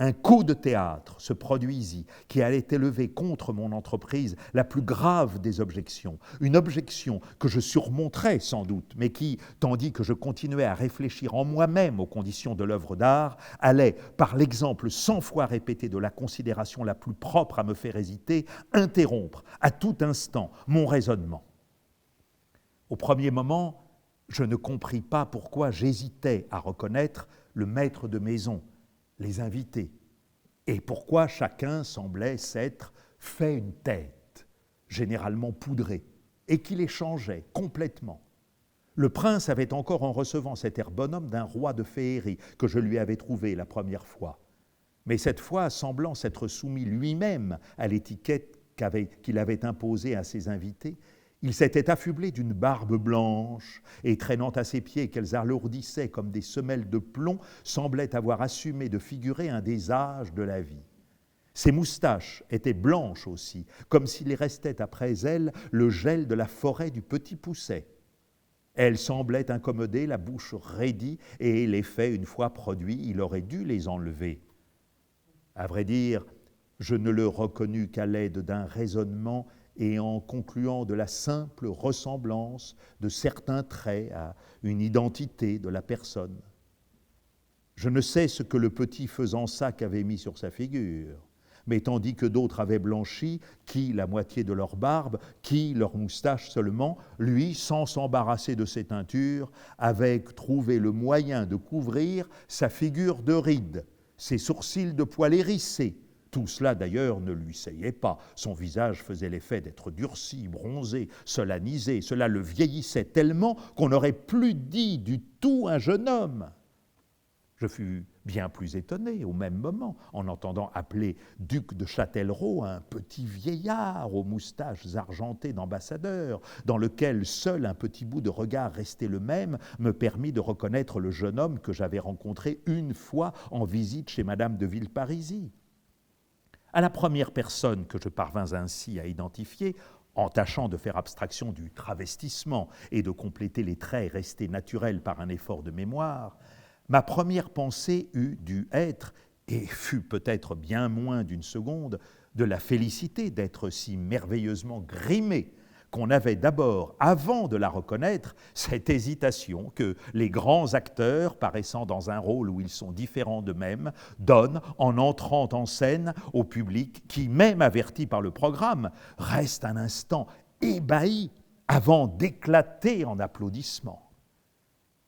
un coup de théâtre se produisit qui allait élever contre mon entreprise la plus grave des objections, une objection que je surmonterais sans doute, mais qui, tandis que je continuais à réfléchir en moi-même aux conditions de l'œuvre d'art, allait, par l'exemple 100 fois répété de la considération la plus propre à me faire hésiter, interrompre à tout instant mon raisonnement. Au premier moment, je ne compris pas pourquoi j'hésitais à reconnaître le maître de maison, les invités, et pourquoi chacun semblait s'être fait une tête, généralement poudrée, et qui les changeait complètement. Le prince avait encore en recevant cet air bonhomme d'un roi de féerie que je lui avais trouvé la première fois, mais cette fois semblant s'être soumis lui-même à l'étiquette qu'il avait imposée à ses invités, il s'était affublé d'une barbe blanche et traînant à ses pieds qu'elles alourdissaient comme des semelles de plomb, semblait avoir assumé de figurer un des âges de la vie. Ses moustaches étaient blanches aussi, comme s'il restait après elles le gel de la forêt du Petit Pousset. Elles semblaient incommoder, la bouche raidie, et l'effet, une fois produit, il aurait dû les enlever. À vrai dire, je ne le reconnus qu'à l'aide d'un raisonnement et en concluant de la simple ressemblance de certains traits à une identité de la personne. Je ne sais ce que le petit Fezensac avait mis sur sa figure, mais tandis que d'autres avaient blanchi, qui la moitié de leur barbe, qui leur moustache seulement, lui, sans s'embarrasser de ses teintures, avait trouvé le moyen de couvrir sa figure de rides, ses sourcils de poils hérissés. Tout cela, d'ailleurs, ne lui seyait pas. Son visage faisait l'effet d'être durci, bronzé, solennisé. Cela le vieillissait tellement qu'on n'aurait plus dit du tout un jeune homme. Je fus bien plus étonné, au même moment, en entendant appeler duc de Châtellerault un petit vieillard aux moustaches argentées d'ambassadeur, dans lequel seul un petit bout de regard resté le même me permit de reconnaître le jeune homme que j'avais rencontré une fois en visite chez Madame de Villeparisis. À la première personne que je parvins ainsi à identifier, en tâchant de faire abstraction du travestissement et de compléter les traits restés naturels par un effort de mémoire, ma première pensée eût dû être, et fut peut-être bien moins d'une seconde, de la félicité d'être si merveilleusement grimé qu'on avait d'abord, avant de la reconnaître, cette hésitation que les grands acteurs, paraissant dans un rôle où ils sont différents d'eux-mêmes, donnent en entrant en scène au public qui, même averti par le programme, reste un instant ébahi avant d'éclater en applaudissements.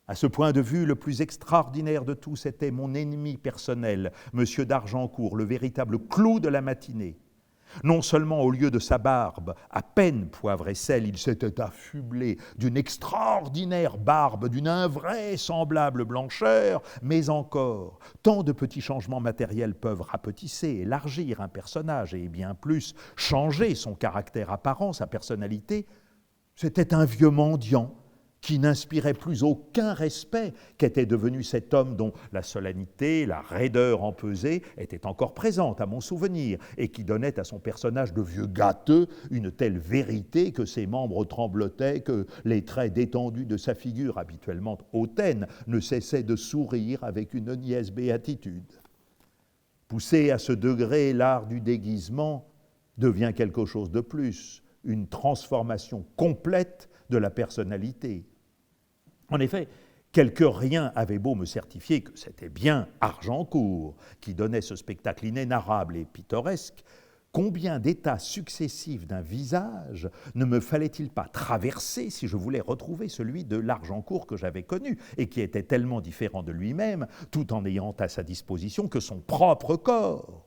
À ce point de vue, le plus extraordinaire de tous était mon ennemi personnel, M. d'Argencourt, le véritable clou de la matinée. Non seulement au lieu de sa barbe, à peine poivre et sel, il s'était affublé d'une extraordinaire barbe, d'une invraisemblable blancheur, mais encore, tant de petits changements matériels peuvent rapetisser, élargir un personnage et bien plus changer son caractère apparent, sa personnalité. C'était un vieux mendiant, qui n'inspirait plus aucun respect, qu'était devenu cet homme dont la solennité, la raideur empesée étaient encore présentes à mon souvenir, et qui donnait à son personnage de vieux gâteux une telle vérité que ses membres tremblotaient, que les traits détendus de sa figure, habituellement hautaine, ne cessaient de sourire avec une niaise béatitude. Poussé à ce degré, l'art du déguisement devient quelque chose de plus, une transformation complète de la personnalité. En effet, quelque rien avait beau me certifier que c'était bien Argencourt qui donnait ce spectacle inénarrable et pittoresque, combien d'états successifs d'un visage ne me fallait-il pas traverser si je voulais retrouver celui de l'Argencourt que j'avais connu et qui était tellement différent de lui-même, tout en n'ayant à sa disposition que son propre corps.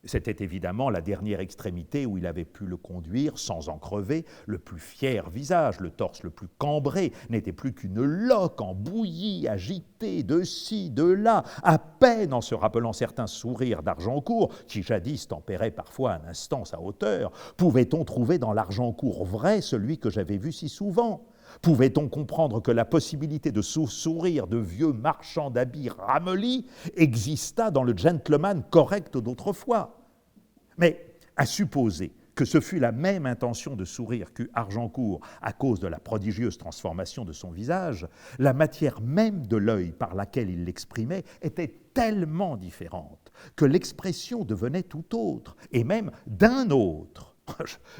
C'était évidemment la dernière extrémité où il avait pu le conduire, sans en crever, le plus fier visage, le torse le plus cambré, n'était plus qu'une loque en bouillie, agitée de ci, de là, à peine en se rappelant certains sourires d'Argencourt, qui jadis tempéraient parfois un instant sa hauteur, pouvait-on trouver dans l'Argencourt vrai celui que j'avais vu si souvent ? Pouvait-on comprendre que la possibilité de sourire de vieux marchands d'habits ramollis exista dans le gentleman correct d'autrefois? Mais à supposer que ce fût la même intention de sourire qu'eut Argencourt à cause de la prodigieuse transformation de son visage, la matière même de l'œil par laquelle il l'exprimait était tellement différente que l'expression devenait tout autre, et même d'un autre.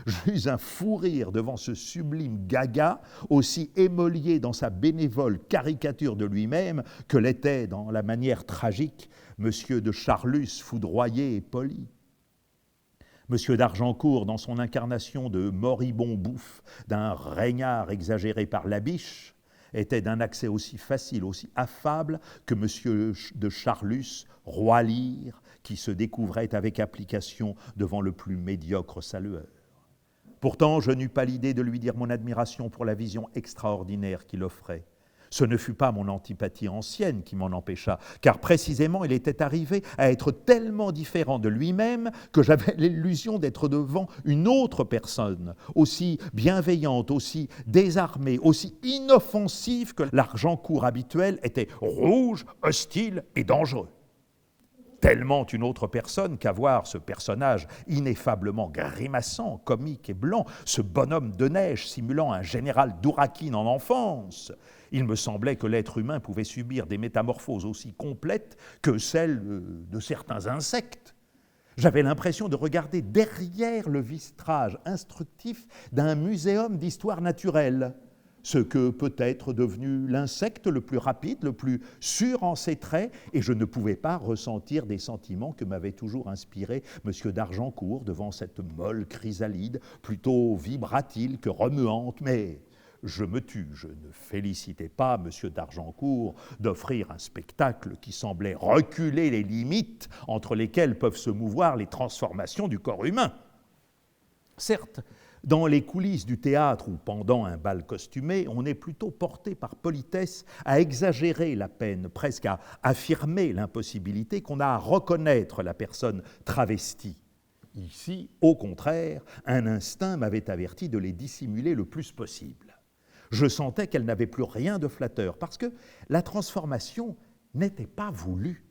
J'eus un fou rire devant ce sublime gaga, aussi émolié dans sa bénévole caricature de lui-même que l'était dans la manière tragique Monsieur de Charlus, foudroyé et poli. Monsieur d'Argencourt, dans son incarnation de moribond bouffe, d'un reignard exagéré par la biche, était d'un accès aussi facile, aussi affable que Monsieur de Charlus, roi lyre, qui se découvrait avec application devant le plus médiocre salueur. Pourtant, je n'eus pas l'idée de lui dire mon admiration pour la vision extraordinaire qu'il offrait. Ce ne fut pas mon antipathie ancienne qui m'en empêcha, car précisément il était arrivé à être tellement différent de lui-même que j'avais l'illusion d'être devant une autre personne, aussi bienveillante, aussi désarmée, aussi inoffensive que l'Argencourt habituel était rouge, hostile et dangereux. Tellement une autre personne qu'à voir ce personnage ineffablement grimaçant, comique et blanc, ce bonhomme de neige simulant un général d'Ourakine en enfance, il me semblait que l'être humain pouvait subir des métamorphoses aussi complètes que celles de certains insectes. J'avais l'impression de regarder derrière le vitrage instructif d'un muséum d'histoire naturelle, ce que peut être devenu l'insecte le plus rapide, le plus sûr en ses traits, et je ne pouvais pas ressentir des sentiments que m'avait toujours inspiré M. d'Argencourt devant cette molle chrysalide, plutôt vibratile que remuante, mais je me tus, je ne félicitais pas M. d'Argencourt d'offrir un spectacle qui semblait reculer les limites entre lesquelles peuvent se mouvoir les transformations du corps humain. Certes, dans les coulisses du théâtre ou pendant un bal costumé, on est plutôt porté par politesse à exagérer la peine, presque à affirmer l'impossibilité qu'on a à reconnaître la personne travestie. Ici, au contraire, un instinct m'avait averti de les dissimuler le plus possible. Je sentais qu'elle n'avait plus rien de flatteur, parce que la transformation n'était pas voulue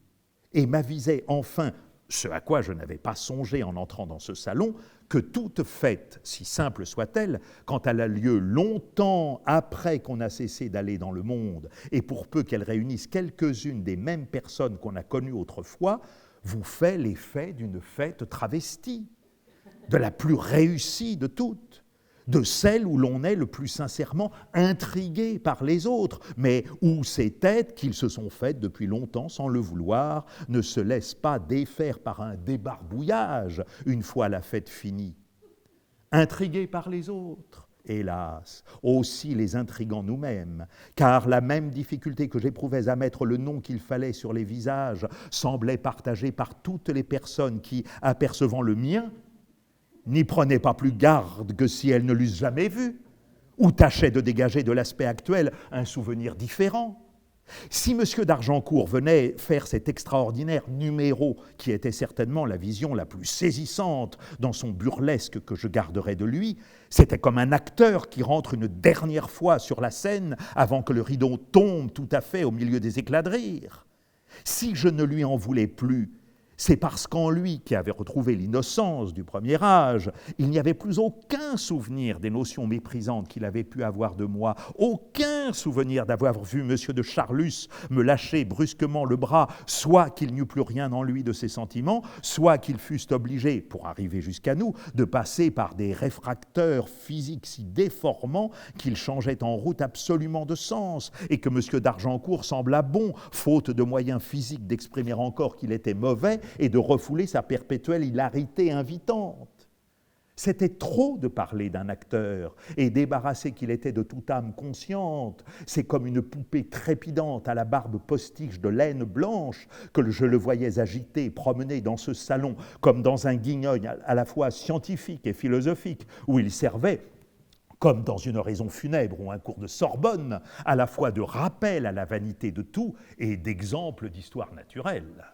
et m'avisait enfin, ce à quoi je n'avais pas songé en entrant dans ce salon, que toute fête, si simple soit-elle, quand elle a lieu longtemps après qu'on a cessé d'aller dans le monde, et pour peu qu'elle réunisse quelques-unes des mêmes personnes qu'on a connues autrefois, vous fait l'effet d'une fête travestie, de la plus réussie de toutes, de celle où l'on est le plus sincèrement intrigué par les autres, mais où ces têtes qu'ils se sont faites depuis longtemps sans le vouloir ne se laissent pas défaire par un débarbouillage une fois la fête finie. Intrigués par les autres, hélas, aussi les intriguant nous-mêmes, car la même difficulté que j'éprouvais à mettre le nom qu'il fallait sur les visages semblait partagée par toutes les personnes qui, apercevant le mien, n'y prenaient pas plus garde que si elles ne l'eussent jamais vu, ou tâchaient de dégager de l'aspect actuel un souvenir différent. Si M. d'Argencourt venait faire cet extraordinaire numéro, qui était certainement la vision la plus saisissante dans son burlesque que je garderais de lui, c'était comme un acteur qui rentre une dernière fois sur la scène avant que le rideau tombe tout à fait au milieu des éclats de rire. Si je ne lui en voulais plus, c'est parce qu'en lui, qui avait retrouvé l'innocence du premier âge, il n'y avait plus aucun souvenir des notions méprisantes qu'il avait pu avoir de moi, aucun souvenir d'avoir vu M. de Charlus me lâcher brusquement le bras, soit qu'il n'y eût plus rien en lui de ses sentiments, soit qu'il fût obligé, pour arriver jusqu'à nous, de passer par des réfracteurs physiques si déformants qu'il changeait en route absolument de sens, et que M. d'Argencourt sembla bon, faute de moyens physiques d'exprimer encore qu'il était mauvais, et de refouler sa perpétuelle hilarité invitante. C'était trop de parler d'un acteur, et débarrassé qu'il était de toute âme consciente, c'est comme une poupée trépidante à la barbe postiche de laine blanche que je le voyais agiter, promener dans ce salon, comme dans un guignol à la fois scientifique et philosophique, où il servait, comme dans une oraison funèbre ou un cours de Sorbonne, à la fois de rappel à la vanité de tout et d'exemple d'histoire naturelle.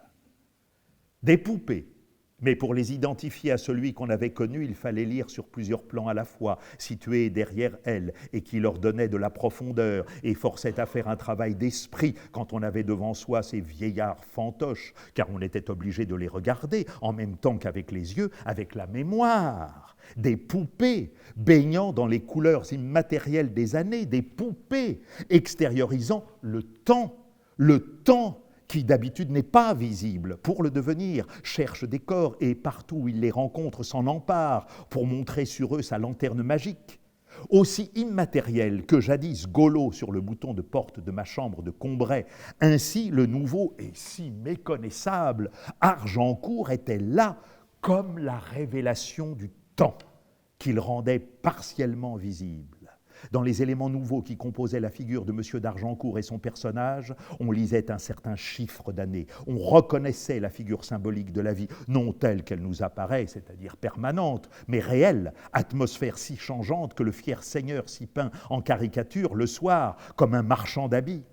Des poupées, mais pour les identifier à celui qu'on avait connu, il fallait lire sur plusieurs plans à la fois, situés derrière elles, et qui leur donnaient de la profondeur, et forçaient à faire un travail d'esprit quand on avait devant soi ces vieillards fantoches, car on était obligé de les regarder, en même temps qu'avec les yeux, avec la mémoire. Des poupées baignant dans les couleurs immatérielles des années, des poupées extériorisant le temps qui d'habitude n'est pas visible, pour le devenir, cherche des corps et partout où il les rencontre s'en empare pour montrer sur eux sa lanterne magique. Aussi immatériel que jadis Golo sur le bouton de porte de ma chambre de Combray, ainsi le nouveau et si méconnaissable Argencourt était là comme la révélation du temps qu'il rendait partiellement visible. Dans les éléments nouveaux qui composaient la figure de M. d'Argencourt et son personnage, on lisait un certain chiffre d'années. On reconnaissait la figure symbolique de la vie, non telle qu'elle nous apparaît, c'est-à-dire permanente, mais réelle, atmosphère si changeante que le fier seigneur s'y peint en caricature le soir, comme un marchand d'habits.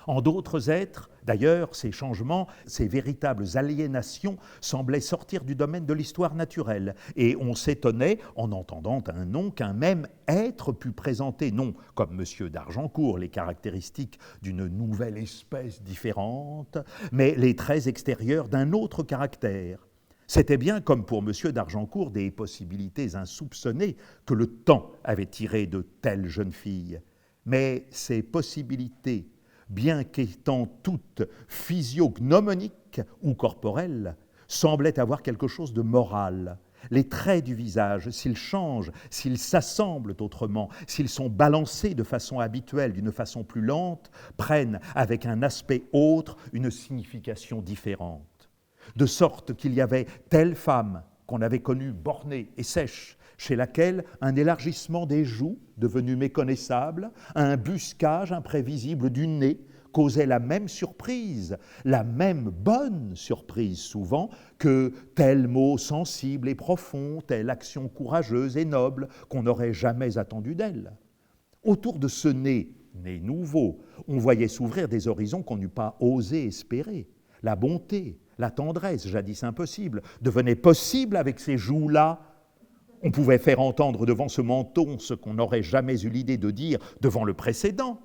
En d'autres êtres, d'ailleurs, ces changements, ces véritables aliénations semblaient sortir du domaine de l'histoire naturelle, et on s'étonnait, en entendant un nom, qu'un même être pût présenter, non comme M. d'Argencourt, les caractéristiques d'une nouvelle espèce différente, mais les traits extérieurs d'un autre caractère. C'était bien, comme pour M. d'Argencourt, des possibilités insoupçonnées que le temps avait tirées de telle jeune fille. Mais ces possibilités, bien qu'étant toutes physiognomoniques ou corporelles, semblaient avoir quelque chose de moral. Les traits du visage, s'ils changent, s'ils s'assemblent autrement, s'ils sont balancés de façon habituelle, d'une façon plus lente, prennent, avec un aspect autre, une signification différente. De sorte qu'il y avait telle femme qu'on avait connue bornée et sèche, chez laquelle un élargissement des joues, devenu méconnaissable, un buscage imprévisible du nez, causait la même surprise, la même bonne surprise souvent, que tel mot sensible et profond, telle action courageuse et noble qu'on n'aurait jamais attendu d'elle. Autour de ce nez nouveau, on voyait s'ouvrir des horizons qu'on n'eût pas osé espérer. La bonté, la tendresse, jadis impossible, devenaient possibles avec ces joues-là. On pouvait faire entendre devant ce menton ce qu'on n'aurait jamais eu l'idée de dire devant le précédent.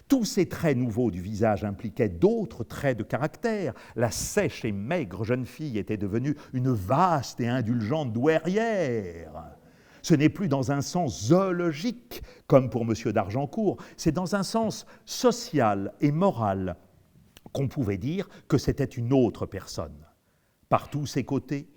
Tous ces traits nouveaux du visage impliquaient d'autres traits de caractère. La sèche et maigre jeune fille était devenue une vaste et indulgente douairière. Ce n'est plus dans un sens zoologique, comme pour M. d'Argencourt, c'est dans un sens social et moral qu'on pouvait dire que c'était une autre personne. Par tous ses côtés,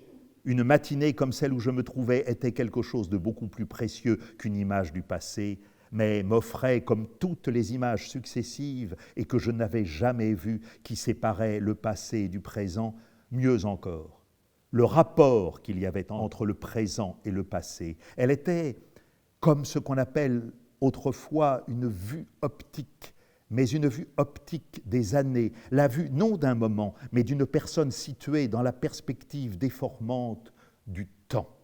une matinée comme celle où je me trouvais était quelque chose de beaucoup plus précieux qu'une image du passé, mais m'offrait, comme toutes les images successives et que je n'avais jamais vues, qui séparaient le passé du présent, mieux encore, le rapport qu'il y avait entre le présent et le passé. Elle était comme ce qu'on appelle autrefois une vue optique, mais une vue optique des années, la vue non d'un moment, mais d'une personne située dans la perspective déformante du temps.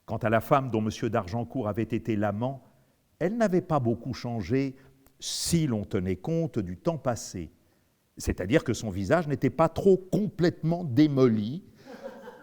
Quant à la femme dont M. d'Argencourt avait été l'amant, elle n'avait pas beaucoup changé, si l'on tenait compte du temps passé. C'est-à-dire que son visage n'était pas trop complètement démoli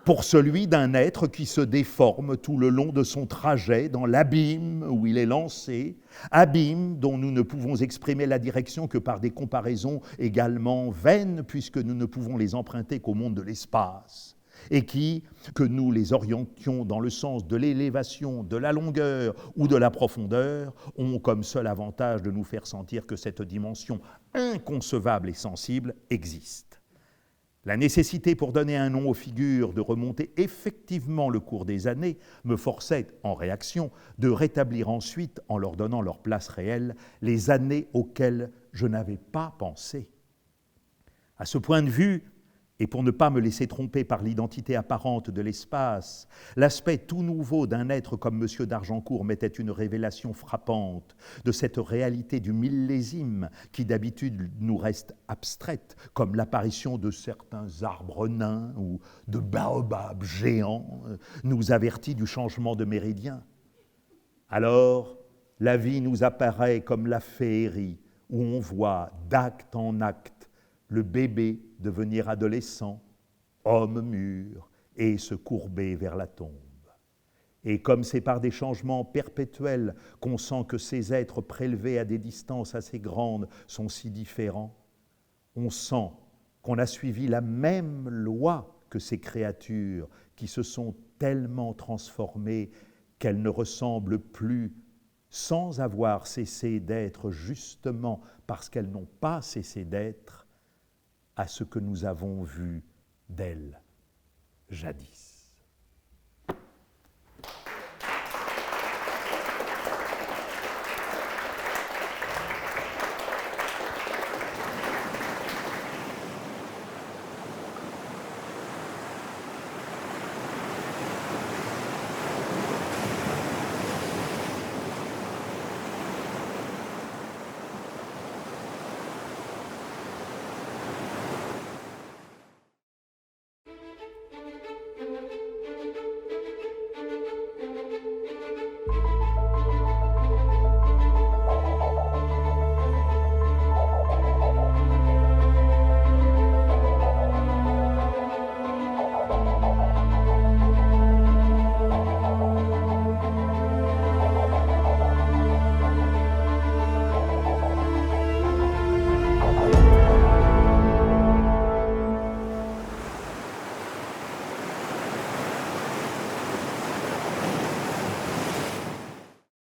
pour celui d'un être qui se déforme tout le long de son trajet dans l'abîme où il est lancé, abîme dont nous ne pouvons exprimer la direction que par des comparaisons également vaines, puisque nous ne pouvons les emprunter qu'au monde de l'espace, et qui, que nous les orientions dans le sens de l'élévation, de la longueur ou de la profondeur, ont comme seul avantage de nous faire sentir que cette dimension inconcevable et sensible existe. La nécessité pour donner un nom aux figures de remonter effectivement le cours des années me forçait, en réaction, de rétablir ensuite, en leur donnant leur place réelle, les années auxquelles je n'avais pas pensé. À ce point de vue, et pour ne pas me laisser tromper par l'identité apparente de l'espace, l'aspect tout nouveau d'un être comme M. d'Argencourt m'était une révélation frappante de cette réalité du millésime qui d'habitude nous reste abstraite, comme l'apparition de certains arbres nains ou de baobabs géants nous avertit du changement de méridien. Alors, la vie nous apparaît comme la féerie, où on voit d'acte en acte le bébé devenir adolescent, homme mûr, et se courber vers la tombe. Et comme c'est par des changements perpétuels qu'on sent que ces êtres prélevés à des distances assez grandes sont si différents, on sent qu'on a suivi la même loi que ces créatures qui se sont tellement transformées qu'elles ne ressemblent plus, sans avoir cessé d'être, justement parce qu'elles n'ont pas cessé d'être, à ce que nous avons vu d'elles jadis.